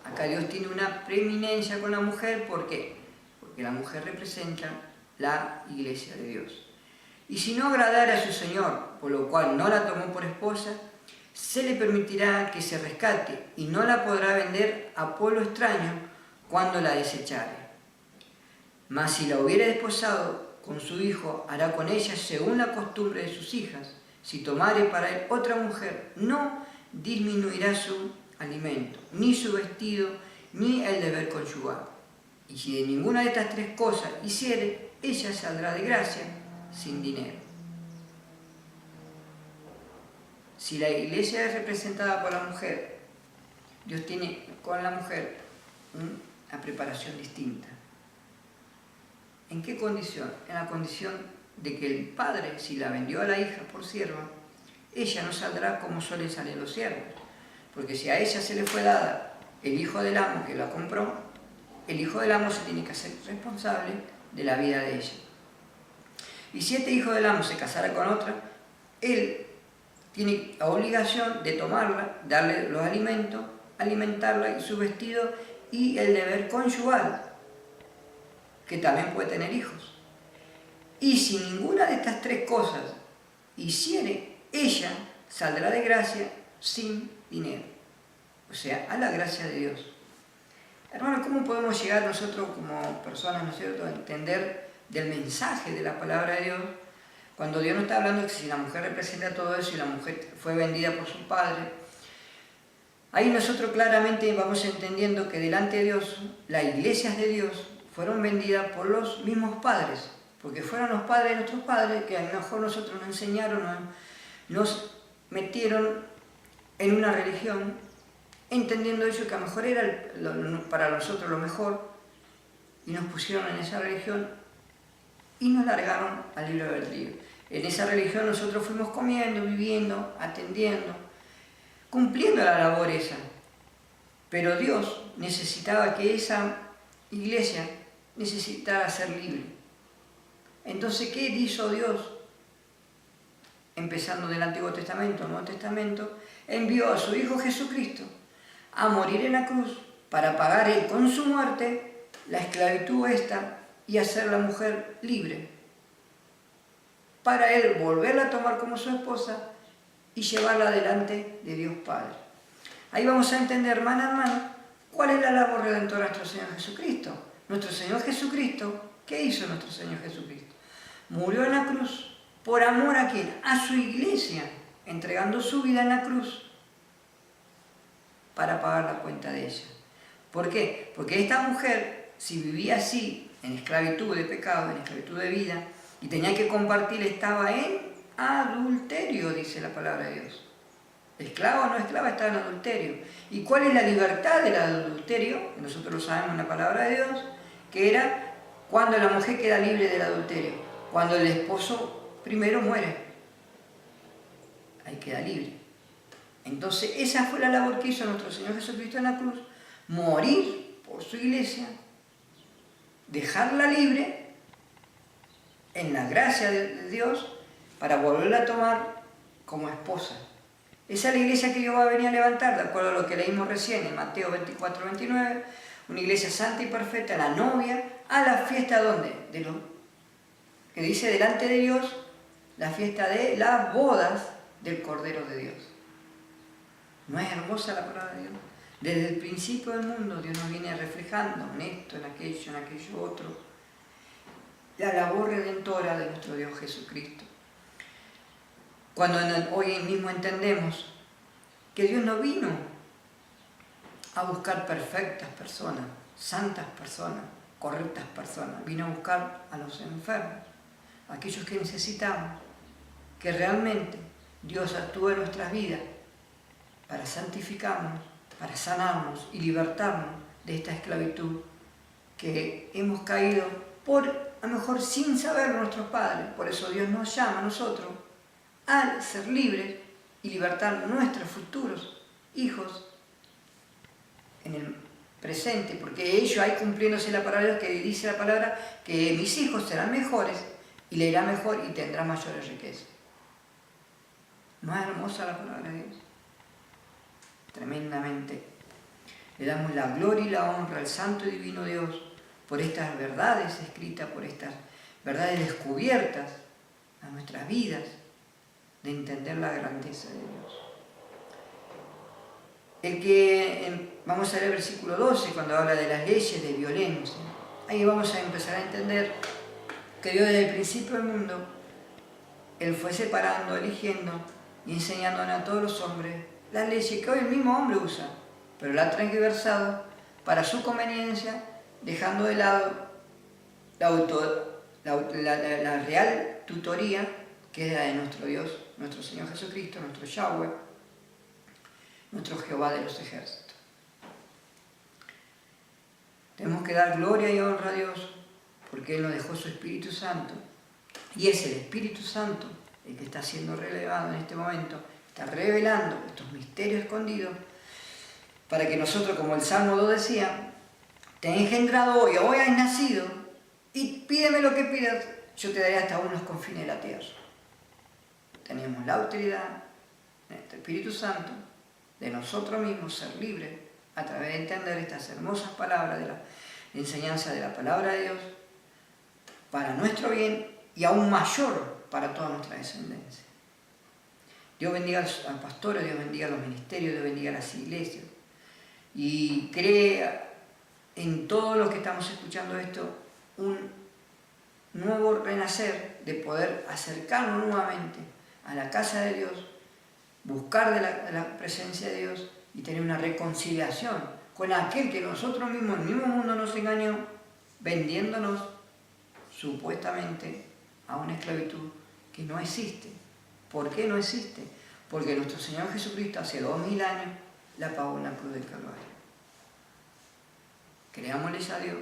Acá Dios tiene una preeminencia con la mujer, ¿por qué? Porque la mujer representa la iglesia de Dios. Y si no agradara a su Señor, por lo cual no la tomó por esposa, se le permitirá que se rescate y no la podrá vender a pueblo extraño cuando la desechare. Mas si la hubiera desposado con su hijo, hará con ella según la costumbre de sus hijas. Si tomare para él otra mujer, no disminuirá su alimento, ni su vestido, ni el deber conyugal. Y si de ninguna de estas tres cosas hiciere, ella saldrá de gracia sin dinero. Si la iglesia es representada por la mujer, Dios tiene con la mujer una preparación distinta. ¿En qué condición? En la condición de que el padre, si la vendió a la hija por sierva, ella no saldrá como suelen salir los siervos. Porque si a ella se le fue dada el hijo del amo que la compró, el hijo del amo se tiene que hacer responsable de la vida de ella. Y si este hijo del amo se casara con otra, él tiene la obligación de tomarla, darle los alimentos, alimentarla y su vestido y el deber conyugal, que también puede tener hijos. Y si ninguna de estas tres cosas hiciere, ella saldrá de gracia sin dinero. O sea, a la gracia de Dios. Hermano, ¿cómo podemos llegar nosotros como personas, ¿no es cierto?, a entender del mensaje de la palabra de Dios? Cuando Dios nos está hablando que si la mujer representa todo eso y la mujer fue vendida por su padre, ahí nosotros claramente vamos entendiendo que delante de Dios, las iglesias de Dios fueron vendidas por los mismos padres, porque fueron los padres de nuestros padres que a lo mejor nosotros nos enseñaron, nos metieron en una religión, entendiendo ellos que a lo mejor era para nosotros lo mejor, y nos pusieron en esa religión y nos largaron al libre albedrío. En esa religión nosotros fuimos comiendo, viviendo, atendiendo, cumpliendo la labor esa. Pero Dios necesitaba que esa iglesia necesitara ser libre. Entonces, ¿qué hizo Dios? Empezando del Antiguo Testamento al Nuevo Testamento, envió a su Hijo Jesucristo a morir en la cruz para pagar Él con su muerte la esclavitud esta y hacer la mujer libre. Para Él volverla a tomar como su esposa y llevarla delante de Dios Padre. Ahí vamos a entender, hermana a hermano, cuál es la labor redentora de nuestro Señor Jesucristo. Nuestro Señor Jesucristo, ¿qué hizo nuestro Señor Jesucristo? Murió en la cruz. ¿Por amor a quién? A su iglesia, entregando su vida en la cruz para pagar la cuenta de ella. ¿Por qué? Porque esta mujer, si vivía así, en esclavitud de pecado, en esclavitud de vida, y tenía que compartir, estaba en adulterio, dice la palabra de Dios. Esclava o no esclava, estaba en adulterio. ¿Y cuál es la libertad del adulterio? Nosotros lo sabemos en la palabra de Dios, que era cuando la mujer queda libre del adulterio, cuando el esposo primero muere, ahí queda libre. Entonces esa fue la labor que hizo nuestro Señor Jesucristo en la cruz, morir por su iglesia, dejarla libre en la gracia de Dios para volverla a tomar como esposa. Esa es la iglesia que Dios va a venir a levantar, de acuerdo a lo que leímos recién en Mateo 24, 29, una iglesia santa y perfecta, la novia, a la fiesta ¿dónde? Que dice delante de Dios, la fiesta de las bodas del Cordero de Dios. ¿No es hermosa la palabra de Dios? Desde el principio del mundo Dios nos viene reflejando en esto, en aquello otro, la labor redentora de nuestro Dios Jesucristo. Cuando hoy mismo entendemos que Dios no vino a buscar perfectas personas, santas personas, correctas personas, vino a buscar a los enfermos, a aquellos que necesitamos, que realmente Dios actúe en nuestras vidas para santificarnos, para sanarnos y libertarnos de esta esclavitud que hemos caído por, a lo mejor sin saberlo nuestros padres. Por eso Dios nos llama a nosotros a ser libres y libertar nuestros futuros hijos en el presente, porque ellos ahí cumpliéndose la palabra que dice la palabra que mis hijos serán mejores y le irá mejor y tendrá mayores riquezas. ¿No es hermosa la palabra de Dios? Tremendamente. Le damos la gloria y la honra al Santo y Divino Dios por estas verdades escritas, por estas verdades descubiertas a nuestras vidas, de entender la grandeza de Dios. Vamos a leer el versículo 12, cuando habla de las leyes de violencia. Ahí vamos a empezar a entender que Dios desde el principio del mundo, Él fue separando, eligiendo y enseñándole a todos los hombres las leyes que hoy el mismo hombre usa, pero la ha transversado para su conveniencia, dejando de lado la real tutoría que es la de nuestro Dios, nuestro Señor Jesucristo, nuestro Yahweh, nuestro Jehová de los ejércitos. Tenemos que dar gloria y honra a Dios porque Él nos dejó su Espíritu Santo, y es el Espíritu Santo el que está siendo relevado en este momento, está revelando estos misterios escondidos para que nosotros, como el Salmo 2 decía, te he engendrado hoy has nacido, y pídeme lo que pidas, yo te daré hasta aún los confines de la tierra. Tenemos la autoridad de este Espíritu Santo, de nosotros mismos ser libres a través de entender estas hermosas palabras de la enseñanza de la palabra de Dios para nuestro bien y aún mayor para toda nuestra descendencia. Dios bendiga a los pastores, Dios bendiga a los ministerios, Dios bendiga a las iglesias y crea en todos los que estamos escuchando esto un nuevo renacer de poder acercarnos nuevamente a la casa de Dios, buscar de la presencia de Dios y tener una reconciliación con aquel que nosotros mismos, el mismo mundo nos engañó, vendiéndonos supuestamente a una esclavitud que no existe. ¿Por qué no existe? porque nuestro Señor Jesucristo hace 2000 años la pagó en la cruz del Calvario. Creámosles a Dios,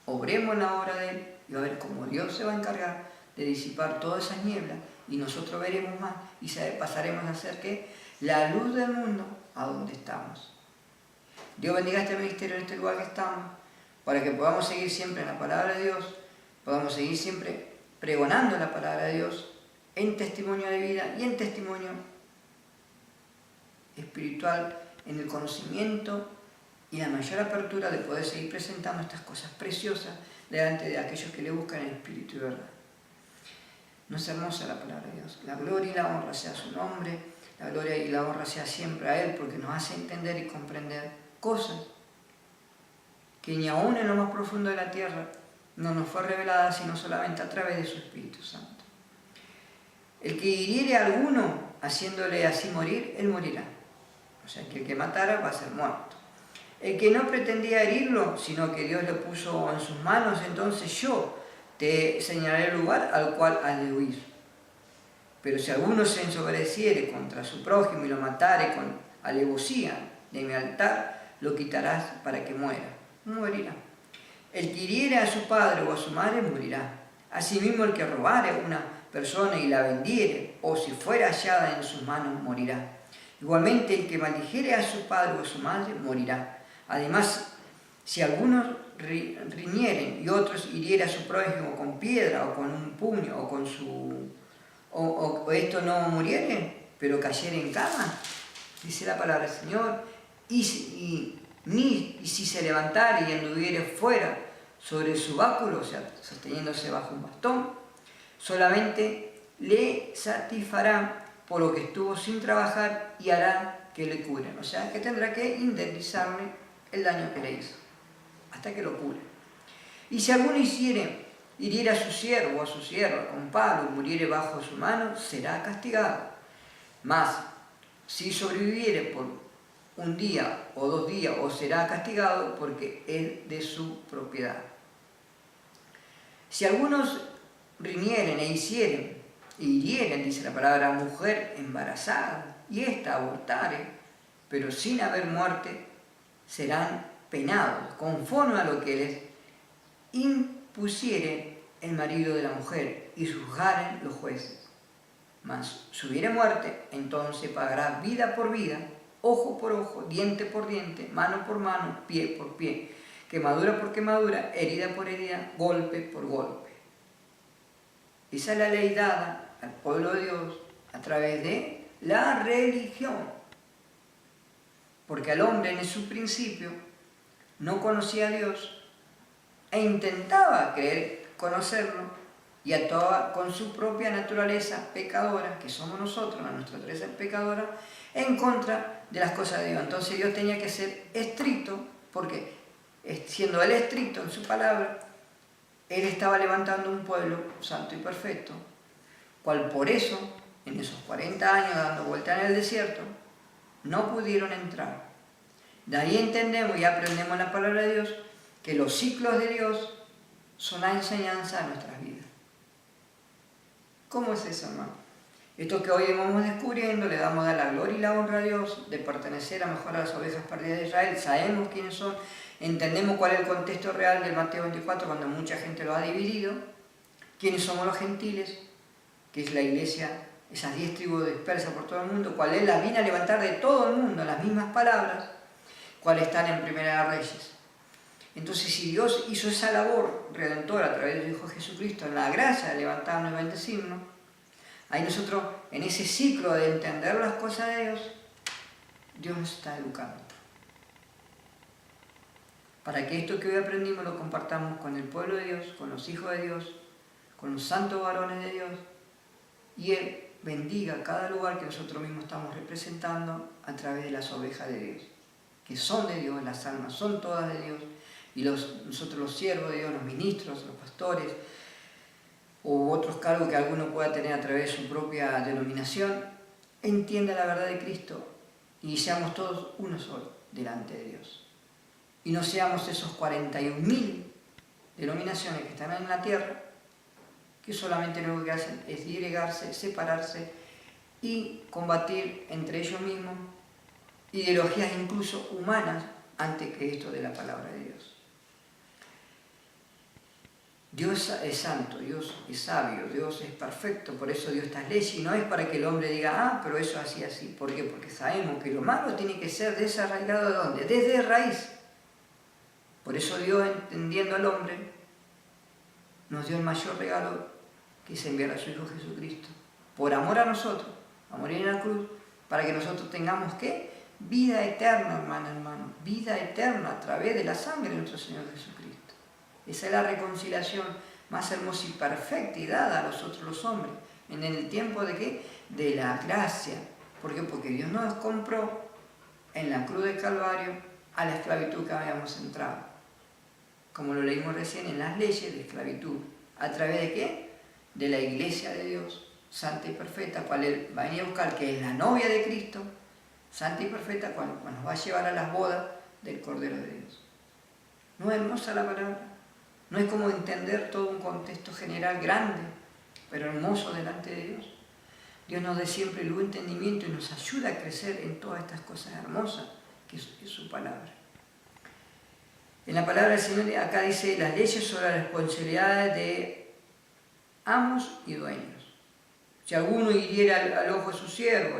obremos en la obra de Él y a ver cómo Dios se va a encargar de disipar todas esas nieblas y nosotros veremos más y pasaremos a ser ¿qué? La luz del mundo a donde estamos. Dios bendiga este ministerio en este lugar que estamos, para que podamos seguir siempre en la palabra de Dios, podamos seguir siempre pregonando la palabra de Dios en testimonio de vida y en testimonio espiritual, en el conocimiento y la mayor apertura de poder seguir presentando estas cosas preciosas delante de aquellos que le buscan en espíritu y verdad. No es hermosa la palabra de Dios. La gloria y la honra sea a su nombre, la gloria y la honra sea siempre a Él, porque nos hace entender y comprender cosas que ni aún en lo más profundo de la tierra no nos fue revelada, sino solamente a través de su Espíritu Santo. El que hiriere a alguno haciéndole así morir, él morirá. O sea, que el que matara va a ser muerto. El que no pretendía herirlo, sino que Dios le puso en sus manos, entonces yo te señalaré el lugar al cual has de huir. Pero si alguno se ensobreciere contra su prójimo y lo matare con alevosía de mi altar, lo quitarás para que muera. Morirá. El que hiriere a su padre o a su madre morirá. Asimismo el que robare a una persona y la vendiere, o si fuera hallada en sus manos, morirá. Igualmente el que maldijere a su padre o a su madre morirá. Además, si algunos riñeren y otros hiriere a su prójimo con piedra o con un puño o con su... o esto no muriere, pero cayere en cama, dice la palabra del Señor, y si se levantare y anduviere fuera sobre su báculo, o sea, sosteniéndose bajo un bastón, solamente le satisfará por lo que estuvo sin trabajar y hará que le curen. O sea, que tendrá que indemnizarle el daño que le hizo, hasta que lo cure. Y si alguno hiriere a su siervo o a su sierva con palo y muriere bajo su mano, será castigado. Mas, si sobreviviere por un día o 2 días, o será castigado porque es de su propiedad. Si algunos riñeren e hirieren, dice la palabra, mujer embarazada, y ésta abortare, pero sin haber muerte, serán penados, conforme a lo que les impusiere el marido de la mujer, y juzgaren los jueces. Mas si hubiere muerte, entonces pagará vida por vida, ojo por ojo, diente por diente, mano por mano, pie por pie, quemadura por quemadura, herida por herida, golpe por golpe. Esa es la ley dada al pueblo de Dios a través de la religión. Porque al hombre en su principio no conocía a Dios e intentaba creer conocerlo y actuaba con su propia naturaleza pecadora, que somos nosotros, la nuestra naturaleza pecadora, en contra de las cosas de Dios. Entonces Dios tenía que ser estricto, porque siendo Él estricto en su palabra, Él estaba levantando un pueblo santo y perfecto, cual por eso, en esos 40 años dando vuelta en el desierto, no pudieron entrar. De ahí entendemos y aprendemos la palabra de Dios, que los ciclos de Dios son la enseñanza de nuestras vidas. ¿Cómo es eso, hermano? Esto que hoy vamos descubriendo, le damos la gloria y la honra a Dios de pertenecer a mejor a las ovejas perdidas de Israel. Sabemos quiénes son, entendemos cuál es el contexto real del Mateo 24, cuando mucha gente lo ha dividido. Quiénes somos los gentiles, que es la iglesia, esas 10 tribus dispersas por todo el mundo, cuál es la vina a levantar de todo el mundo, las mismas palabras, cuáles están en Primera de Reyes. Entonces, si Dios hizo esa labor redentora a través de su Hijo Jesucristo, en la gracia de levantarnos y bendecirnos, ahí nosotros, en ese ciclo de entender las cosas de Dios, Dios nos está educando. Para que esto que hoy aprendimos lo compartamos con el pueblo de Dios, con los hijos de Dios, con los santos varones de Dios, y Él bendiga cada lugar que nosotros mismos estamos representando a través de las ovejas de Dios, que son de Dios, las almas son todas de Dios, y nosotros los siervos de Dios, los ministros, los pastores, u otros cargos que alguno pueda tener a través de su propia denominación, entienda la verdad de Cristo y seamos todos uno solo delante de Dios. Y no seamos esos 41.000 denominaciones que están en la tierra, que solamente lo que hacen es disgregarse, separarse y combatir entre ellos mismos ideologías incluso humanas antes que esto de la palabra de Dios. Dios es santo, Dios es sabio, Dios es perfecto, por eso dio estas leyes, y no es para que el hombre diga, ah, pero eso así, así. ¿Por qué? Porque sabemos que lo malo tiene que ser desarraigado ¿de dónde? Desde raíz. Por eso Dios, entendiendo al hombre, nos dio el mayor regalo, que es enviar a su Hijo Jesucristo, por amor a nosotros, a morir en la cruz, para que nosotros tengamos, ¿qué? Vida eterna, hermano, vida eterna a través de la sangre de nuestro Señor Jesucristo. Esa es la reconciliación más hermosa y perfecta y dada a nosotros los hombres. ¿En el tiempo de qué? De la gracia. ¿Por qué? Porque Dios nos compró en la cruz del Calvario a la esclavitud que habíamos entrado. Como lo leímos recién, en las leyes de esclavitud. ¿A través de qué? De la iglesia de Dios, santa y perfecta, cual Él va a venir a buscar, que es la novia de Cristo, santa y perfecta, cuando nos va a llevar a las bodas del Cordero de Dios. ¿No es hermosa la palabra? No es como entender todo un contexto general grande, pero hermoso delante de Dios. Dios nos dé siempre luz, entendimiento y nos ayuda a crecer en todas estas cosas hermosas que es su palabra. En la palabra del Señor acá dice las leyes sobre las responsabilidades de amos y dueños. Si alguno hiriera al ojo de su siervo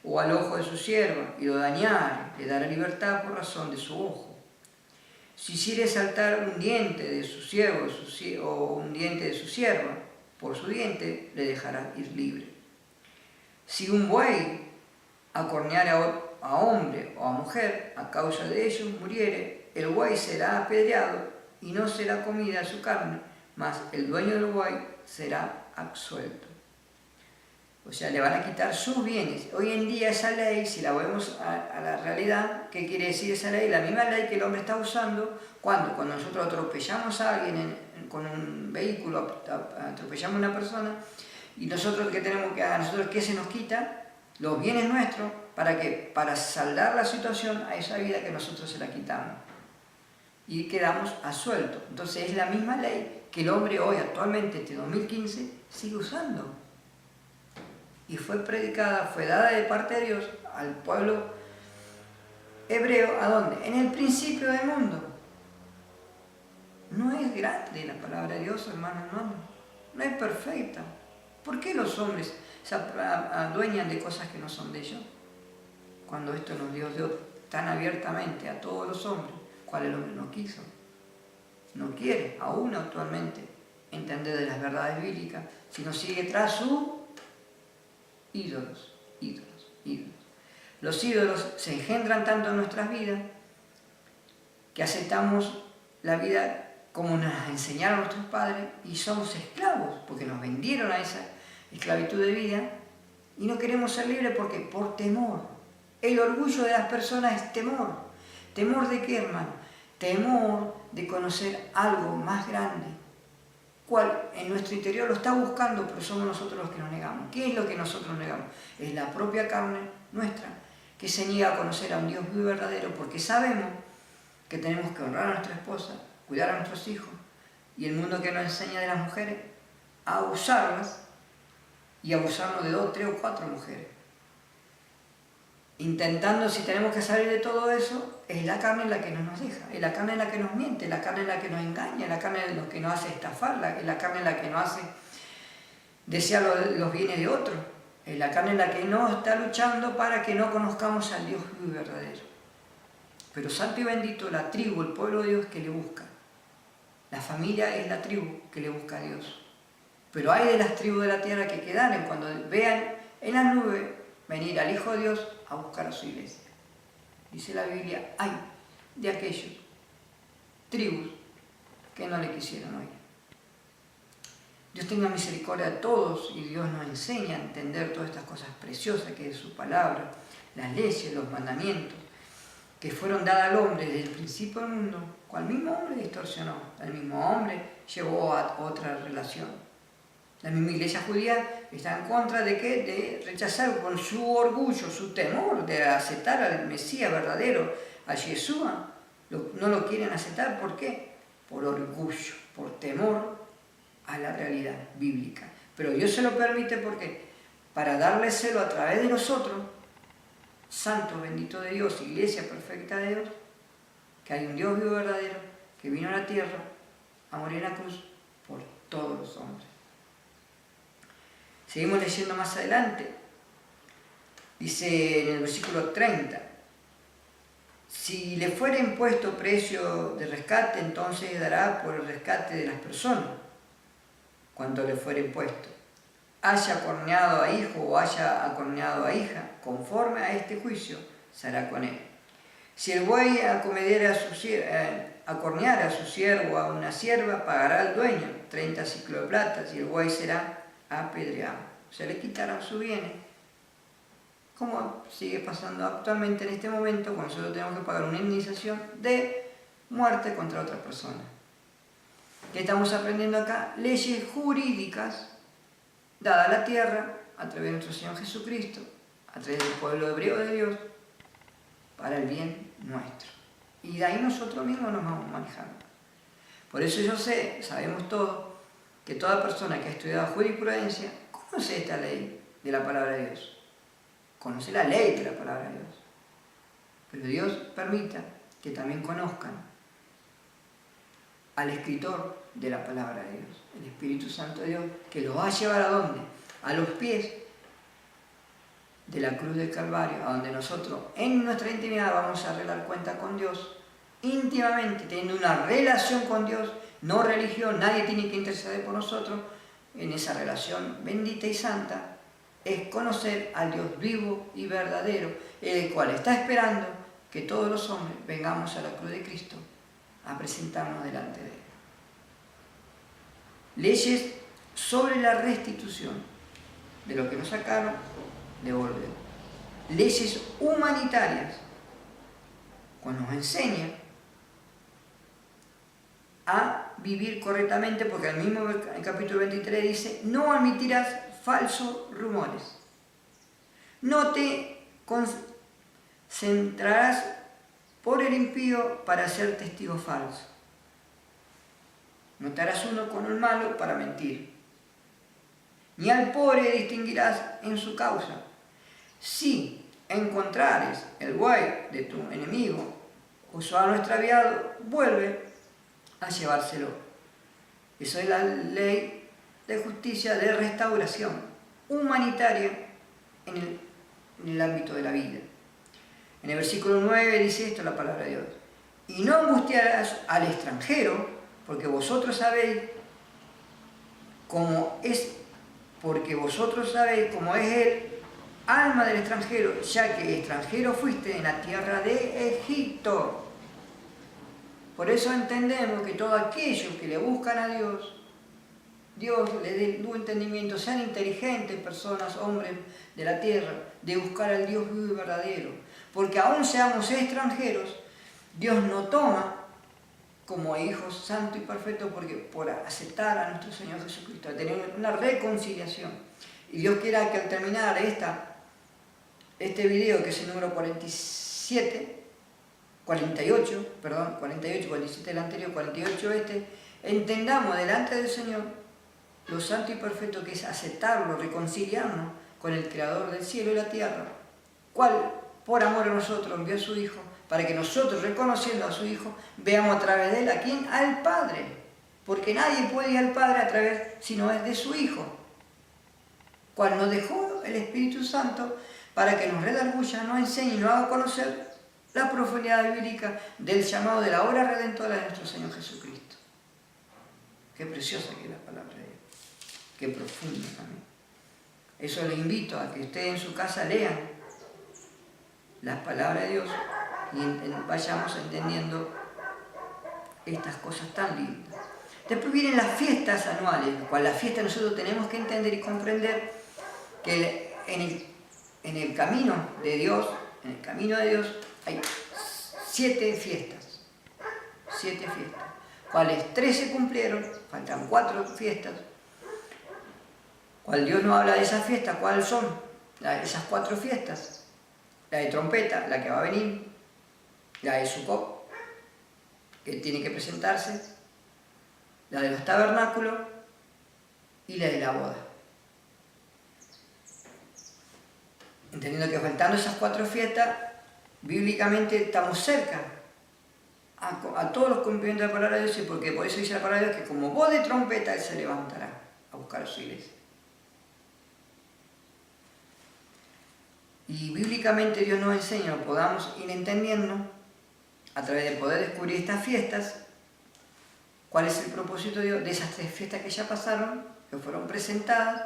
o al ojo de su sierva y lo dañara, le dará libertad por razón de su ojo. Si hiciere saltar un diente de su siervo o un diente de su sierva, por su diente le dejará ir libre. Si un buey acorneara a hombre o a mujer, a causa de ellos muriere, el buey será apedreado y no será comida su carne, mas el dueño del buey será absuelto. O sea, le van a quitar sus bienes. Hoy en día esa ley, si la vemos a la realidad, ¿qué quiere decir esa ley? La misma ley que el hombre está usando cuando nosotros atropellamos a alguien con un vehículo, atropellamos a una persona, y nosotros ¿qué tenemos que hacer? Nosotros ¿qué se nos quita? Los bienes nuestros, para saldar la situación a esa vida que nosotros se la quitamos. Y quedamos absueltos. Entonces es la misma ley que el hombre hoy, actualmente, este 2015, sigue usando. Y fue predicada, fue dada de parte de Dios al pueblo hebreo, ¿a dónde? En el principio del mundo. No es grande la palabra de Dios, hermano. No es perfecta. ¿Por qué los hombres se adueñan de cosas que no son de ellos? Cuando esto nos dio Dios tan abiertamente a todos los hombres, ¿cuál el hombre no quiso? No quiere, aún actualmente, entender de las verdades bíblicas, sino sigue tras su ídolos. Los ídolos se engendran tanto en nuestras vidas que aceptamos la vida como nos enseñaron nuestros padres y somos esclavos porque nos vendieron a esa esclavitud de vida y no queremos ser libres porque por temor. El orgullo de las personas es temor. ¿Temor de qué, hermano? Temor de conocer algo más grande, cual en nuestro interior lo está buscando, pero somos nosotros los que nos negamos. ¿Qué es lo que nosotros negamos? Es la propia carne nuestra, que se niega a conocer a un Dios muy verdadero, porque sabemos que tenemos que honrar a nuestra esposa, cuidar a nuestros hijos, y el mundo que nos enseña de las mujeres a usarlas y abusarnos de 2, 3 o 4 mujeres. Intentando, si tenemos que salir de todo eso, es la carne la que no nos deja, es la carne la que nos miente, es la carne la que nos engaña, es la carne la que nos hace estafarla, es la carne la que nos hace desear los bienes de otros, es la carne la que no está luchando para que no conozcamos al Dios vivo y verdadero. Pero santo y bendito la tribu, el pueblo de Dios que le busca. La familia es la tribu que le busca a Dios. Pero hay de las tribus de la tierra que quedaron cuando vean en las nubes venir al Hijo de Dios a buscar a su iglesia. Dice la Biblia, hay de aquellos tribus que no le quisieron oír. Dios tenga misericordia de todos y Dios nos enseña a entender todas estas cosas preciosas que es su palabra, las leyes, los mandamientos, que fueron dadas al hombre desde el principio del mundo, cual mismo hombre distorsionó, el mismo hombre llevó a otra relación. La misma iglesia judía está en contra de ¿qué? De rechazar con su orgullo, su temor de aceptar al Mesías verdadero, a Yeshua. No lo quieren aceptar, ¿por qué? Por orgullo, por temor a la realidad bíblica. Pero Dios se lo permite, ¿por qué? para darle celo a través de nosotros, santo bendito de Dios, iglesia perfecta de Dios, que hay un Dios vivo verdadero, que vino a la tierra a morir en la cruz por todos los hombres. Seguimos leyendo más adelante. Dice en el versículo 30, si le fuera impuesto precio de rescate, entonces dará por el rescate de las personas, cuanto le fuera impuesto. Haya acorneado a hijo o haya acorneado a hija, conforme a este juicio, se hará con él. Si el buey acorneara a su siervo o a una sierva, pagará al dueño 30 ciclos de plata, y el buey será apedreado. Se le quitarán sus bienes, como sigue pasando actualmente en este momento, cuando nosotros tenemos que pagar una indemnización de muerte contra otra persona. ¿Qué estamos aprendiendo acá? Leyes jurídicas dadas a la tierra a través de nuestro Señor Jesucristo, a través del pueblo hebreo de Dios, para el bien nuestro. Y de ahí nosotros mismos nos vamos manejando. Por eso sabemos todos, que toda persona que ha estudiado jurisprudencia conoce esta ley de la palabra de Dios. Conoce la ley de la palabra de Dios. Pero Dios permita que también conozcan al escritor de la palabra de Dios, el Espíritu Santo de Dios, que los va a llevar ¿a dónde? A los pies de la cruz del Calvario, a donde nosotros en nuestra intimidad vamos a arreglar cuenta con Dios, íntimamente, teniendo una relación con Dios, no religión, nadie tiene que interceder por nosotros. En esa relación bendita y santa es conocer al Dios vivo y verdadero, el cual está esperando que todos los hombres vengamos a la cruz de Cristo a presentarnos delante de Él. Leyes sobre la restitución de lo que nos sacaron, devolver. Leyes humanitarias, cuando nos enseña a vivir correctamente, porque el mismo el capítulo 23 dice, no admitirás falsos rumores, no te concentrarás por el impío para ser testigo falso, no te harás uno con el malo para mentir, ni al pobre distinguirás en su causa. Si encontrares el buey de tu enemigo o su asno extraviado, vuelve a llevárselo. Eso es la ley de justicia de restauración humanitaria en el ámbito de la vida. En el versículo 9 dice esto la palabra de Dios. Y no angustiarás al extranjero, porque vosotros sabéis cómo es el alma del extranjero, ya que extranjero fuiste en la tierra de Egipto. Por eso entendemos que todo aquello que le buscan a Dios, Dios les dé luz entendimiento, sean inteligentes personas, hombres de la tierra, de buscar al Dios vivo y verdadero. Porque aún seamos extranjeros, Dios nos toma como hijos santos y perfectos por aceptar a nuestro Señor Jesucristo, a tener una reconciliación. Y Dios quiera que al terminar este video, que es el número 47, 47 el anterior, 48 entendamos delante del Señor lo santo y perfecto que es aceptarlo, reconciliarnos con el Creador del cielo y la tierra, cual por amor a nosotros envió a su Hijo, para que nosotros, reconociendo a su Hijo, veamos a través de él a quién, al Padre, porque nadie puede ir al Padre a través sino es de su Hijo, cual nos dejó el Espíritu Santo para que nos redarguya, nos enseñe y nos haga conocer la profundidad bíblica del llamado de la obra redentora de nuestro Señor Jesucristo. Qué preciosa que es la palabra de Dios, qué profunda también. Eso les invito a que ustedes en su casa lean las palabras de Dios y vayamos entendiendo estas cosas tan lindas. Después vienen las fiestas anuales, cual las fiestas nosotros tenemos que entender y comprender que en el camino de Dios, hay 7 fiestas, cuales 3 se cumplieron, faltan 4 fiestas. Cual Dios nos habla de esas fiestas, ¿cuáles son? Esas 4 fiestas. La de trompeta, la que va a venir, la de Sukkot, que tiene que presentarse, la de los tabernáculos y la de la boda. entendiendo que faltando esas 4 fiestas, bíblicamente estamos cerca a todos los cumplimientos de la palabra de Dios, y porque por eso dice la palabra de Dios que como voz de trompeta Él se levantará a buscar a su iglesia. Y bíblicamente Dios nos enseña, o podamos ir entendiendo, a través de poder descubrir estas fiestas, cuál es el propósito de Dios de esas 3 fiestas que ya pasaron, que fueron presentadas,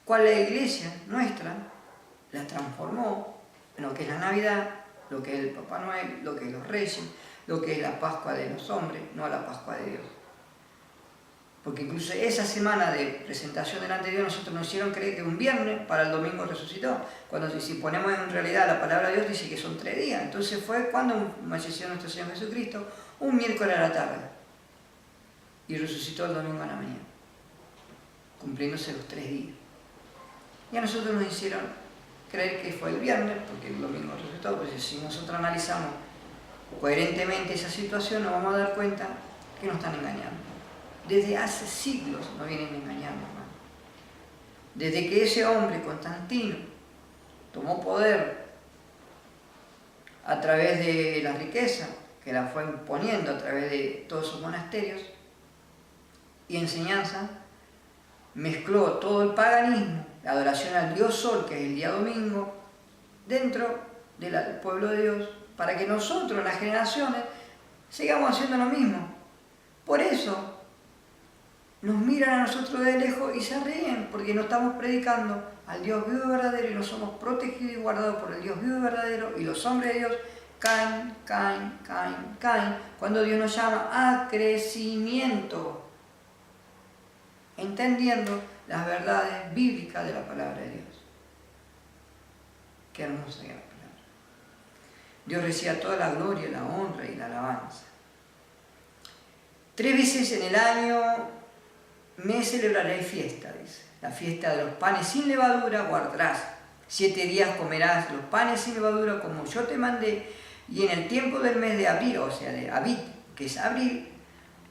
cuál la iglesia nuestra la transformó en lo que es la Navidad, lo que es el Papá Noel, lo que es los Reyes, lo que es la Pascua de los hombres, no la Pascua de Dios. Porque incluso esa semana de presentación delante de Dios, nosotros nos hicieron creer que un viernes para el domingo resucitó. Cuando si ponemos en realidad la palabra de Dios dice que son 3 días. Entonces fue cuando falleció nuestro Señor Jesucristo, un miércoles a la tarde. Y resucitó el domingo a la mañana, cumpliéndose los 3 días. Y a nosotros nos hicieron creer que fue el viernes, porque el domingo resucitó. Porque si nosotros analizamos coherentemente esa situación, nos vamos a dar cuenta que nos están engañando. Desde hace siglos nos vienen engañando, hermano. Desde que ese hombre, Constantino, tomó poder a través de la riqueza, que la fue imponiendo a través de todos sus monasterios y enseñanza, mezcló todo el paganismo, la adoración al Dios Sol, que es el día domingo, dentro del pueblo de Dios, para que nosotros, las generaciones, sigamos haciendo lo mismo. Por eso nos miran a nosotros de lejos y se ríen, porque no estamos predicando al Dios vivo y verdadero y no somos protegidos y guardados por el Dios vivo y verdadero, y los hombres de Dios caen, cuando Dios nos llama a crecimiento, entendiendo las verdades bíblicas de la palabra de Dios. Qué hermosa es la palabra. Dios reciba toda la gloria, la honra y la alabanza. 3 veces en el año me celebraré fiesta, dice. La fiesta de los panes sin levadura guardarás. 7 días comerás los panes sin levadura como yo te mandé, y en el tiempo del mes de abril, o sea de Abib, que es abril,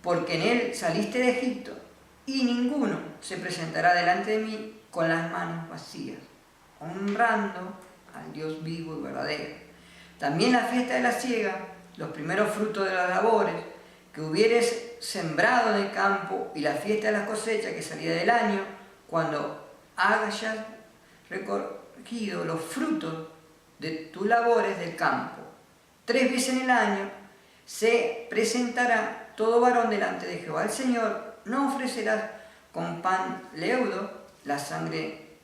porque en él saliste de Egipto, y ninguno se presentará delante de mí con las manos vacías, honrando al Dios vivo y verdadero. También la fiesta de la siega, los primeros frutos de las labores que hubieres sembrado en el campo, y la fiesta de las cosechas que salía del año, cuando hayas recogido los frutos de tus labores del campo. 3 veces en el año se presentará todo varón delante de Jehová el Señor. No ofrecerás con pan leudo la sangre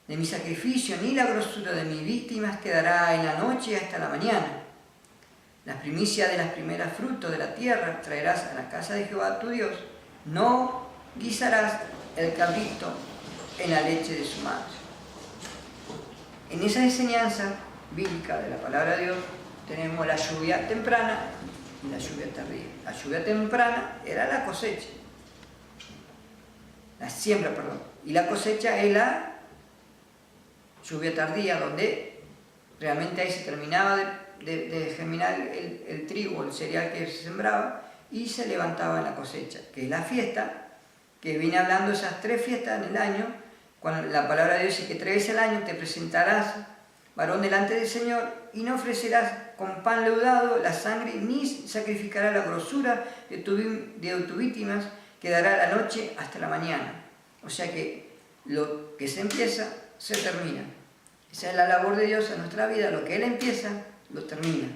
de mi sacrificio, ni la grosura de mis víctimas quedará en la noche hasta la mañana. Las primicias de las primeras frutos de la tierra traerás a la casa de Jehová tu Dios. No guisarás el cabrito en la leche de su madre. En esa enseñanza bíblica de la palabra de Dios tenemos la lluvia temprana y la lluvia tardía. La lluvia temprana era la cosecha, la siembra, perdón, y la cosecha es la lluvia tardía, donde realmente ahí se terminaba de germinar el trigo, el cereal que se sembraba, y se levantaba la cosecha, que es la fiesta, que viene hablando de esas 3 fiestas en el año, cuando la palabra de Dios dice que 3 veces al año te presentarás, varón, delante del Señor, y no ofrecerás con pan leudado la sangre, ni sacrificarás la grosura de tus víctimas, que dará la noche hasta la mañana. O sea que lo que se empieza, se termina. Esa es la labor de Dios en nuestra vida, lo que Él empieza, lo termina.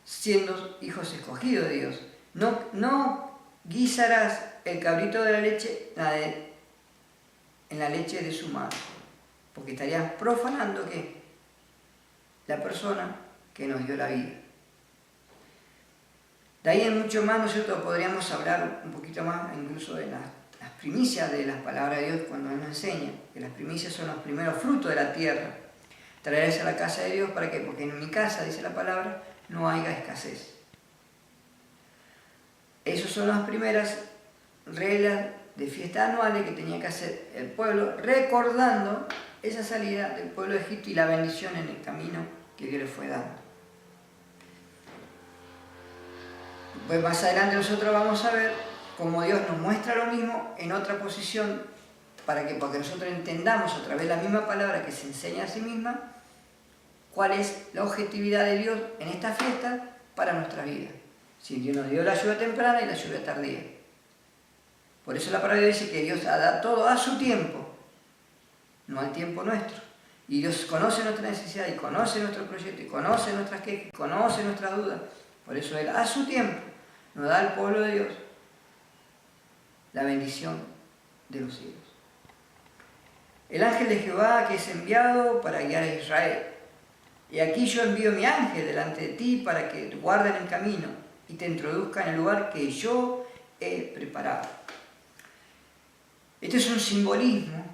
Siendo hijos escogidos de Dios. No guisarás el cabrito de la leche en la leche de su madre, porque estarías profanando ¿qué? La persona que nos dio la vida. De ahí en mucho más nosotros podríamos hablar un poquito más incluso de las primicias de las palabras de Dios cuando Él nos enseña, que las primicias son los primeros frutos de la tierra. Traerás a la casa de Dios, ¿para qué? Porque en mi casa, dice la palabra, no haya escasez. Esas son las primeras reglas de fiestas anuales que tenía que hacer el pueblo, recordando esa salida del pueblo de Egipto y la bendición en el camino que Dios les fue dando. Pues más adelante nosotros vamos a ver cómo Dios nos muestra lo mismo en otra posición Porque nosotros entendamos a través de la misma palabra que se enseña a sí misma, cuál es la objetividad de Dios en esta fiesta para nuestra vida. Si Dios nos dio la lluvia temprana y la lluvia tardía. Por eso la palabra dice que Dios da todo a su tiempo, no al tiempo nuestro. Y Dios conoce nuestra necesidad, y conoce nuestro proyecto, y conoce nuestras quejas, y conoce nuestras dudas. Por eso Él a su tiempo nos da al pueblo de Dios la bendición de los cielos. El ángel de Jehová que es enviado para guiar a Israel. Y aquí yo envío mi ángel delante de ti para que te guarden el camino y te introduzca en el lugar que yo he preparado. Este es un simbolismo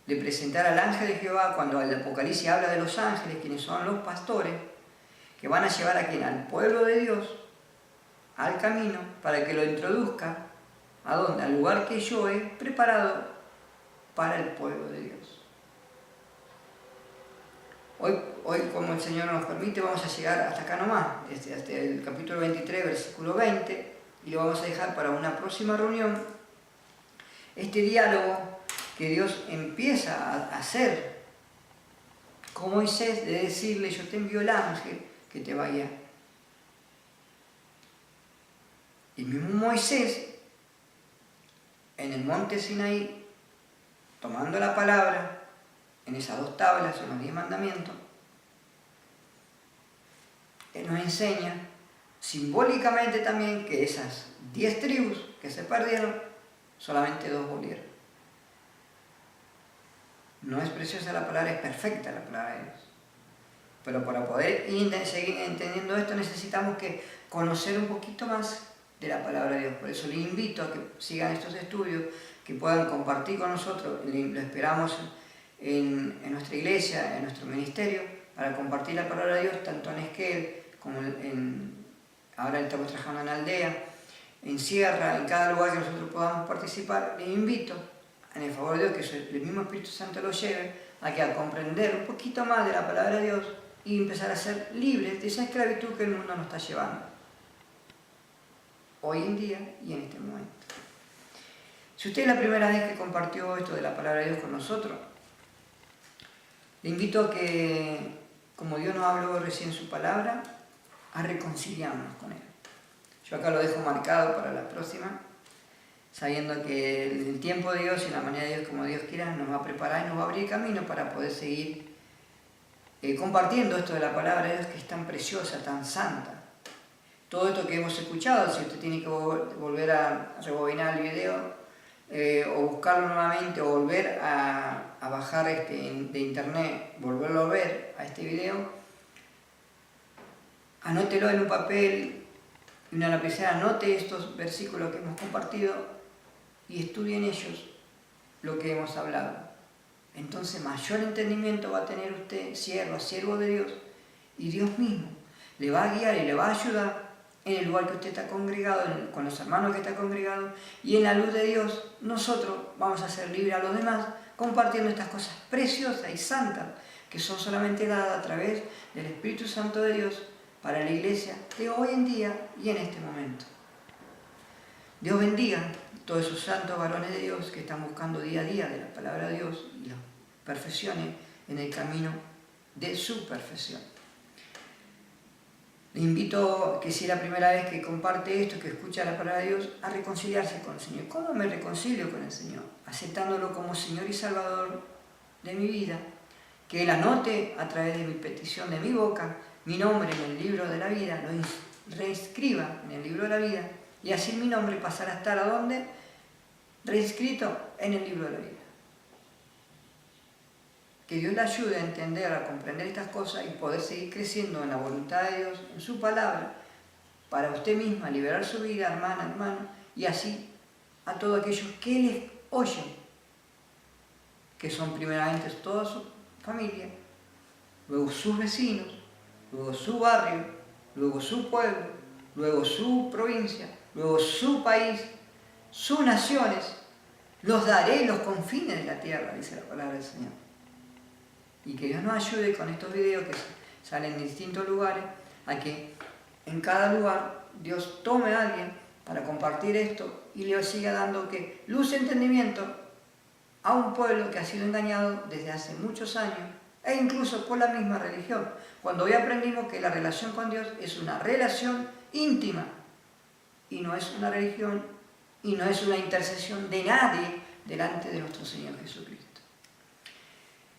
de presentar al ángel de Jehová cuando el Apocalipsis habla de los ángeles, quienes son los pastores, que van a llevar a quien, al pueblo de Dios, al camino, para que lo introduzca, ¿a dónde? Al lugar que yo he preparado para el pueblo de Dios. Hoy, como el Señor nos permite, vamos a llegar hasta acá nomás, hasta el capítulo 23, versículo 20, y lo vamos a dejar para una próxima reunión. Este diálogo que Dios empieza a hacer con Moisés, de decirle, yo te envío el ángel que te va a guiar. Y mismo Moisés, en el monte Sinaí, tomando la palabra, en esas 2 tablas, en los 10 mandamientos, Él nos enseña simbólicamente también que esas 10 tribus que se perdieron, solamente 2 volvieron. No es preciosa la palabra, es perfecta la palabra de Dios. Pero para poder seguir entendiendo esto necesitamos que conocer un poquito más de la palabra de Dios. Por eso les invito a que sigan estos estudios, que puedan compartir con nosotros. Lo esperamos en nuestra iglesia, en nuestro ministerio, para compartir la palabra de Dios, tanto en Esquel como ahora estamos trabajando en Aldea, en Sierra, en cada lugar que nosotros podamos participar. Les invito, en el favor de Dios, que el mismo Espíritu Santo los lleve a comprender un poquito más de la palabra de Dios y empezar a ser libres de esa esclavitud que el mundo nos está llevando hoy en día y en este momento. Si usted es la primera vez que compartió esto de la palabra de Dios con nosotros, le invito a que, como Dios nos habló recién en su palabra, a reconciliarnos con Él. Yo acá lo dejo marcado para la próxima, sabiendo que el tiempo de Dios y la manera de Dios, como Dios quiera, nos va a preparar y nos va a abrir camino para poder seguir compartiendo esto de la palabra de Dios, que es tan preciosa, tan santa. Todo esto que hemos escuchado, si usted tiene que volver a rebobinar el video, o buscarlo nuevamente, o volver a bajar de internet, volverlo a ver a este video, anótelo en un papel y una lapicera, anote estos versículos que hemos compartido y estudie en ellos lo que hemos hablado. Entonces mayor entendimiento va a tener usted, siervo de Dios, y Dios mismo le va a guiar y le va a ayudar en el lugar que usted está congregado, con los hermanos que está congregado, y en la luz de Dios nosotros vamos a ser libres a los demás, compartiendo estas cosas preciosas y santas que son solamente dadas a través del Espíritu Santo de Dios para la iglesia de hoy en día y en este momento. Dios bendiga a todos esos santos varones de Dios que están buscando día a día de la palabra de Dios y las perfecciones en el camino de su perfección. Le invito, que si es la primera vez que comparte esto, que escucha la palabra de Dios, a reconciliarse con el Señor. ¿Cómo me reconcilio con el Señor? Aceptándolo como Señor y Salvador de mi vida, que Él anote a través de mi petición de mi boca mi nombre en el libro de la vida, lo reinscriba en el libro de la vida, y así mi nombre pasará a estar ¿a dónde? Reinscrito en el libro de la vida. Que Dios le ayude a entender, a comprender estas cosas y poder seguir creciendo en la voluntad de Dios, en su palabra, para usted misma liberar su vida, hermana, hermano, y así a todos aquellos que les oyen, que son primeramente toda su familia, luego sus vecinos, luego su barrio, luego su pueblo, luego su provincia, luego su país, sus naciones. Los daré los confines de la tierra, dice la palabra del Señor. Y que Dios nos ayude con estos videos que salen en distintos lugares, a que en cada lugar Dios tome a alguien para compartir esto y le siga dando que luz y entendimiento a un pueblo que ha sido engañado desde hace muchos años, e incluso por la misma religión, cuando hoy aprendimos que la relación con Dios es una relación íntima, y no es una religión, y no es una intercesión de nadie delante de nuestro Señor Jesucristo.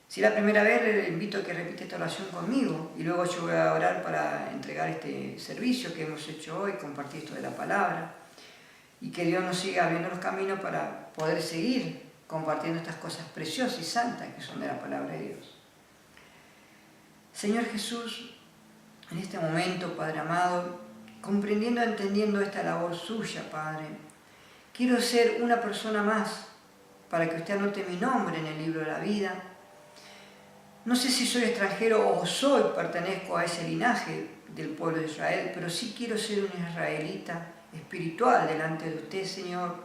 Si es la primera vez, le invito a que repita esta oración conmigo, y luego yo voy a orar para entregar este servicio que hemos hecho hoy, compartir esto de la palabra, y que Dios nos siga abriendo los caminos para poder seguir compartiendo estas cosas preciosas y santas que son de la palabra de Dios. Señor Jesús, en este momento, Padre amado, comprendiendo, entendiendo esta labor suya, Padre, quiero ser una persona más para que usted anote mi nombre en el libro de la vida. No sé si soy extranjero o pertenezco a ese linaje del pueblo de Israel, pero sí quiero ser un israelita espiritual delante de usted, Señor,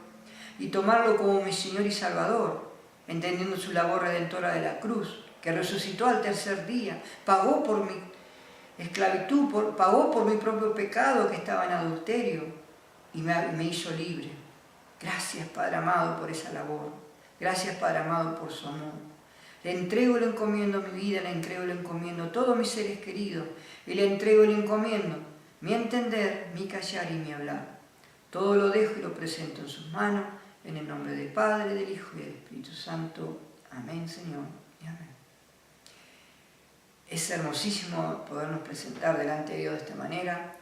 y tomarlo como mi Señor y Salvador, entendiendo su labor redentora de la cruz, que resucitó al tercer día, pagó por mi esclavitud, pagó por mi propio pecado que estaba en adulterio y me hizo libre. Gracias, Padre amado, por esa labor. Gracias, Padre amado, por su amor. Le entrego y le encomiendo mi vida, le entrego y le encomiendo todos mis seres queridos, y le entrego y le encomiendo mi entender, mi callar y mi hablar. Todo lo dejo y lo presento en sus manos, en el nombre del Padre, del Hijo y del Espíritu Santo. Amén, Señor, y amén. Es hermosísimo podernos presentar delante de Dios de esta manera,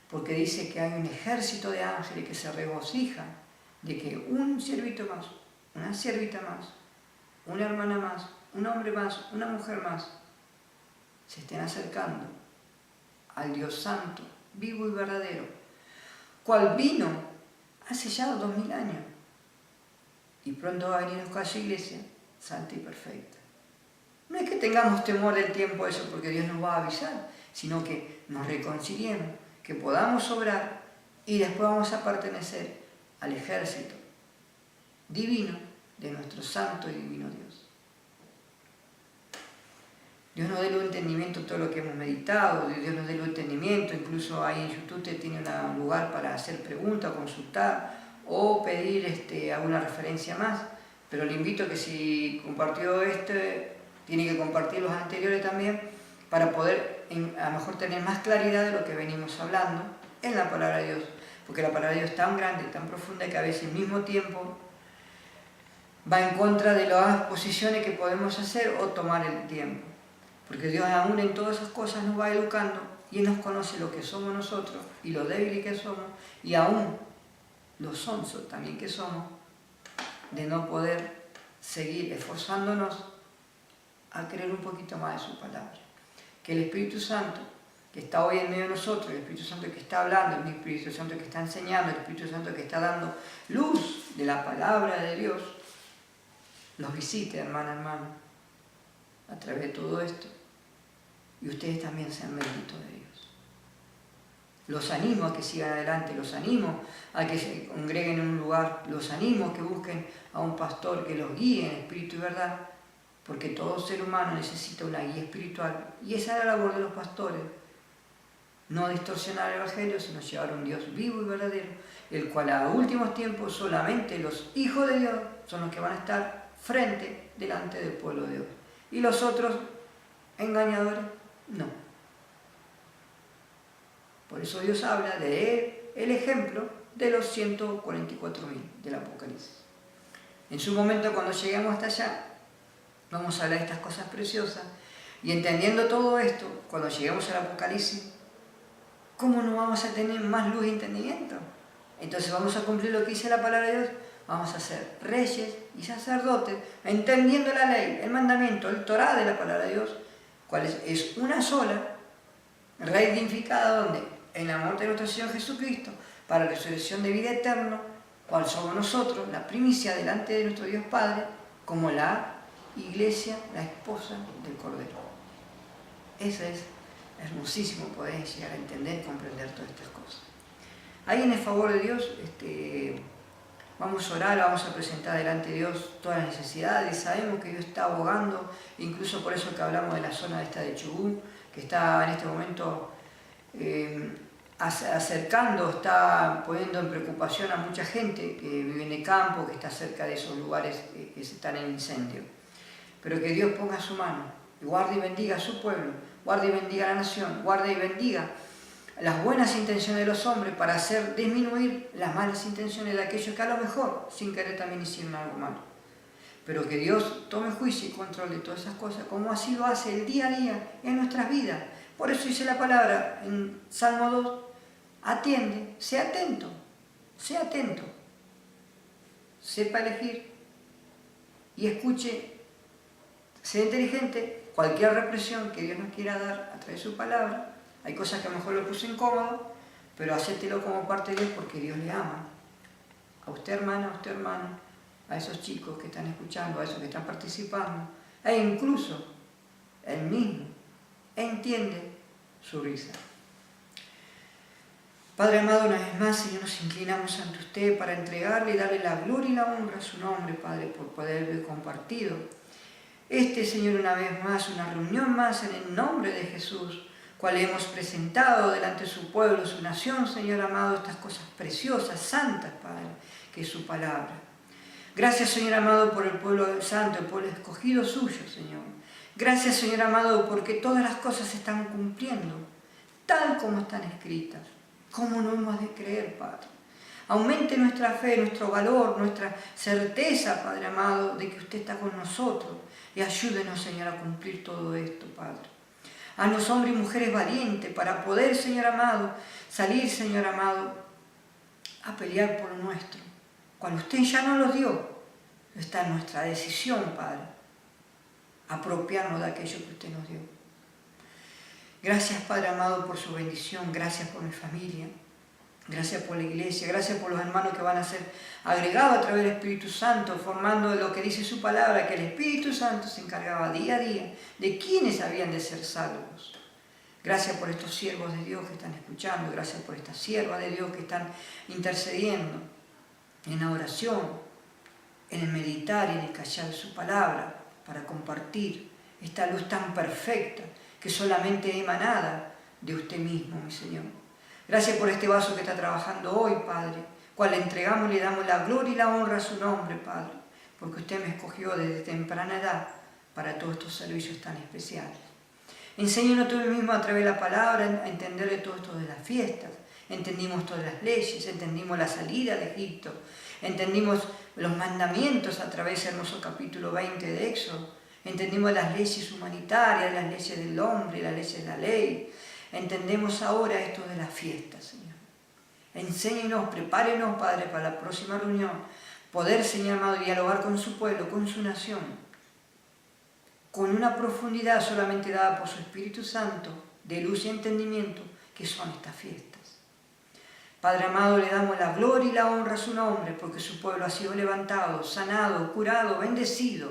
porque dice que hay un ejército de ángeles que se regocija de que un siervito más, una siervita más, una hermana más, un hombre más, una mujer más, se estén acercando al Dios Santo, vivo y verdadero, cual vino hace ya 2000 años, y pronto va a venir a su iglesia santa y perfecta. No es que tengamos temor del tiempo eso porque Dios nos va a avisar, sino que nos reconciliemos, que podamos obrar y después vamos a pertenecer al ejército divino de nuestro santo y divino Dios. Dios nos dé el entendimiento de todo lo que hemos meditado, Dios nos dé el entendimiento, incluso ahí en YouTube usted tiene un lugar para hacer preguntas, consultar o pedir alguna referencia más, pero le invito a que si compartió tiene que compartir los anteriores también para poder a lo mejor tener más claridad de lo que venimos hablando en la palabra de Dios, porque la palabra de Dios es tan grande, tan profunda que a veces al mismo tiempo va en contra de las posiciones que podemos hacer o tomar el tiempo, porque Dios aún en todas esas cosas nos va educando y Él nos conoce lo que somos nosotros y lo débiles que somos y aún lo sonsos también que somos de no poder seguir esforzándonos a creer un poquito más de su palabra. Que el Espíritu Santo, que está hoy en medio de nosotros, el Espíritu Santo que está hablando, el Espíritu Santo que está enseñando, el Espíritu Santo que está dando luz de la palabra de Dios, los visite, hermana, hermano, a través de todo esto. Y ustedes también sean benditos de Dios. Los animo a que sigan adelante, los animo a que se congreguen en un lugar, los animo a que busquen a un pastor que los guíe en espíritu y verdad, porque todo ser humano necesita una guía espiritual, y esa es la labor de los pastores, no distorsionar el Evangelio, sino llevar a un Dios vivo y verdadero, el cual a últimos tiempos solamente los hijos de Dios son los que van a estar delante del pueblo de Dios, y los otros engañadores, no. Por eso Dios habla de el ejemplo de los 144.000 del Apocalipsis. En su momento, cuando lleguemos hasta allá, vamos a hablar de estas cosas preciosas, y entendiendo todo esto, cuando lleguemos al Apocalipsis, ¿cómo no vamos a tener más luz y entendimiento? Entonces vamos a cumplir lo que dice la palabra de Dios, vamos a ser reyes y sacerdotes, entendiendo la ley, el mandamiento, el Torá de la palabra de Dios, cual es una sola, reedificada donde en la muerte de nuestro Señor Jesucristo, para la resurrección de vida eterna, cual somos nosotros, la primicia delante de nuestro Dios Padre, como la iglesia, la esposa del Cordero. Eso es hermosísimo poder llegar a entender y comprender todas estas cosas. Ahí en el favor de Dios, vamos a orar, vamos a presentar delante de Dios todas las necesidades. Sabemos que Dios está abogando, incluso por eso que hablamos de la zona esta de Chubut, que está en este momento acercando, está poniendo en preocupación a mucha gente que vive en el campo, que está cerca de esos lugares que están en incendio. Pero que Dios ponga su mano, y guarde y bendiga a su pueblo, guarde y bendiga a la nación, guarde y bendiga las buenas intenciones de los hombres para hacer disminuir las malas intenciones de aquellos que a lo mejor, sin querer, también hicieron algo malo. Pero que Dios tome juicio y control de todas esas cosas, como así lo hace el día a día en nuestras vidas. Por eso dice la palabra en Salmo 2, atiende, sea atento, sepa elegir y escuche, sea inteligente. Cualquier represión que Dios nos quiera dar a través de su palabra, hay cosas que a lo mejor lo puso incómodo, pero acéptelo como parte de Dios porque Dios le ama. A usted hermana, a usted hermano, a esos chicos que están escuchando, a esos que están participando, e incluso él mismo entiende su risa. Padre amado, una vez más, Señor, nos inclinamos ante usted para entregarle y darle la gloria y la honra a su nombre, Padre, por poder haber compartido Señor, una vez más, una reunión más en el nombre de Jesús, cual hemos presentado delante de su pueblo, su nación, Señor amado, estas cosas preciosas, santas, Padre, que es su palabra. Gracias, Señor amado, por el pueblo santo, el pueblo escogido suyo, Señor. Gracias, Señor amado, porque todas las cosas se están cumpliendo, tal como están escritas. ¿Cómo no hemos de creer, Padre? Aumente nuestra fe, nuestro valor, nuestra certeza, Padre amado, de que usted está con nosotros. Y ayúdenos, Señor, a cumplir todo esto, Padre. Haznos hombres y mujeres valientes para poder, Señor amado, salir, Señor amado, a pelear por lo nuestro. Cuando usted ya no lo dio, está en nuestra decisión, Padre, apropiarnos de aquello que usted nos dio. Gracias, Padre amado, por su bendición. Gracias por mi familia. Gracias por la iglesia. Gracias por los hermanos que van a ser agregados a través del Espíritu Santo, formando lo que dice su palabra, que el Espíritu Santo se encargaba día a día de quienes habían de ser salvos. Gracias por estos siervos de Dios que están escuchando. Gracias por estas siervas de Dios que están intercediendo en la oración, en el meditar y en el callar su palabra para compartir esta luz tan perfecta que solamente es emanada de usted mismo, mi Señor. Gracias por este vaso que está trabajando hoy, Padre, cual le entregamos y le damos la gloria y la honra a su nombre, Padre, porque usted me escogió desde temprana edad para todos estos servicios tan especiales. Enséñanos tú mismo a través de la palabra a entender de todo esto de las fiestas. Entendimos todas las leyes, entendimos la salida de Egipto, entendimos los mandamientos a través del hermoso capítulo 20 de Éxodo. Entendimos las leyes humanitarias, las leyes del hombre, las leyes de la ley. Entendemos ahora esto de las fiestas, Señor. Enséñenos, prepárenos, Padre, para la próxima reunión. Poder, Señor amado, dialogar con su pueblo, con su nación. Con una profundidad solamente dada por su Espíritu Santo, de luz y entendimiento, que son estas fiestas. Padre amado, le damos la gloria y la honra a su nombre, porque su pueblo ha sido levantado, sanado, curado, bendecido.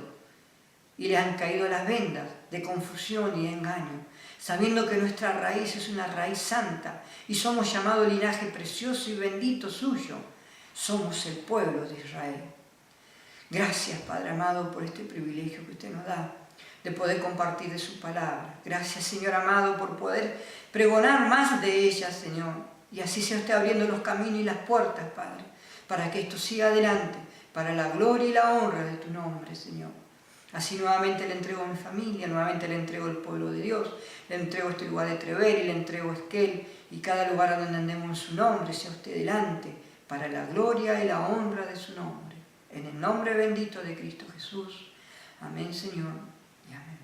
Y le han caído las vendas de confusión y engaño, sabiendo que nuestra raíz es una raíz santa y somos llamados linaje precioso y bendito suyo. Somos el pueblo de Israel. Gracias, Padre amado, por este privilegio que usted nos da de poder compartir de su palabra. Gracias, Señor amado, por poder pregonar más de ella, Señor. Y así se esté abriendo los caminos y las puertas, Padre, para que esto siga adelante, para la gloria y la honra de tu nombre, Señor. Así nuevamente le entrego a mi familia, nuevamente le entrego al pueblo de Dios, le entrego este lugar de Treveri, le entrego a Esquel y cada lugar a donde andemos en su nombre, sea usted delante, para la gloria y la honra de su nombre. En el nombre bendito de Cristo Jesús. Amén, Señor, y amén.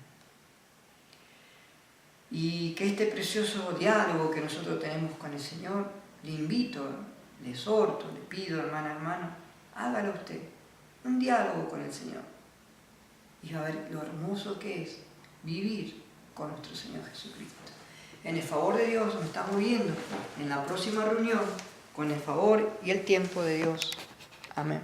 Y que este precioso diálogo que nosotros tenemos con el Señor, le invito, le exhorto, le pido, hermana, hermano, hágalo usted, un diálogo con el Señor. Y va a ver lo hermoso que es vivir con nuestro Señor Jesucristo. En el favor de Dios nos estamos viendo en la próxima reunión, con el favor y el tiempo de Dios. Amén.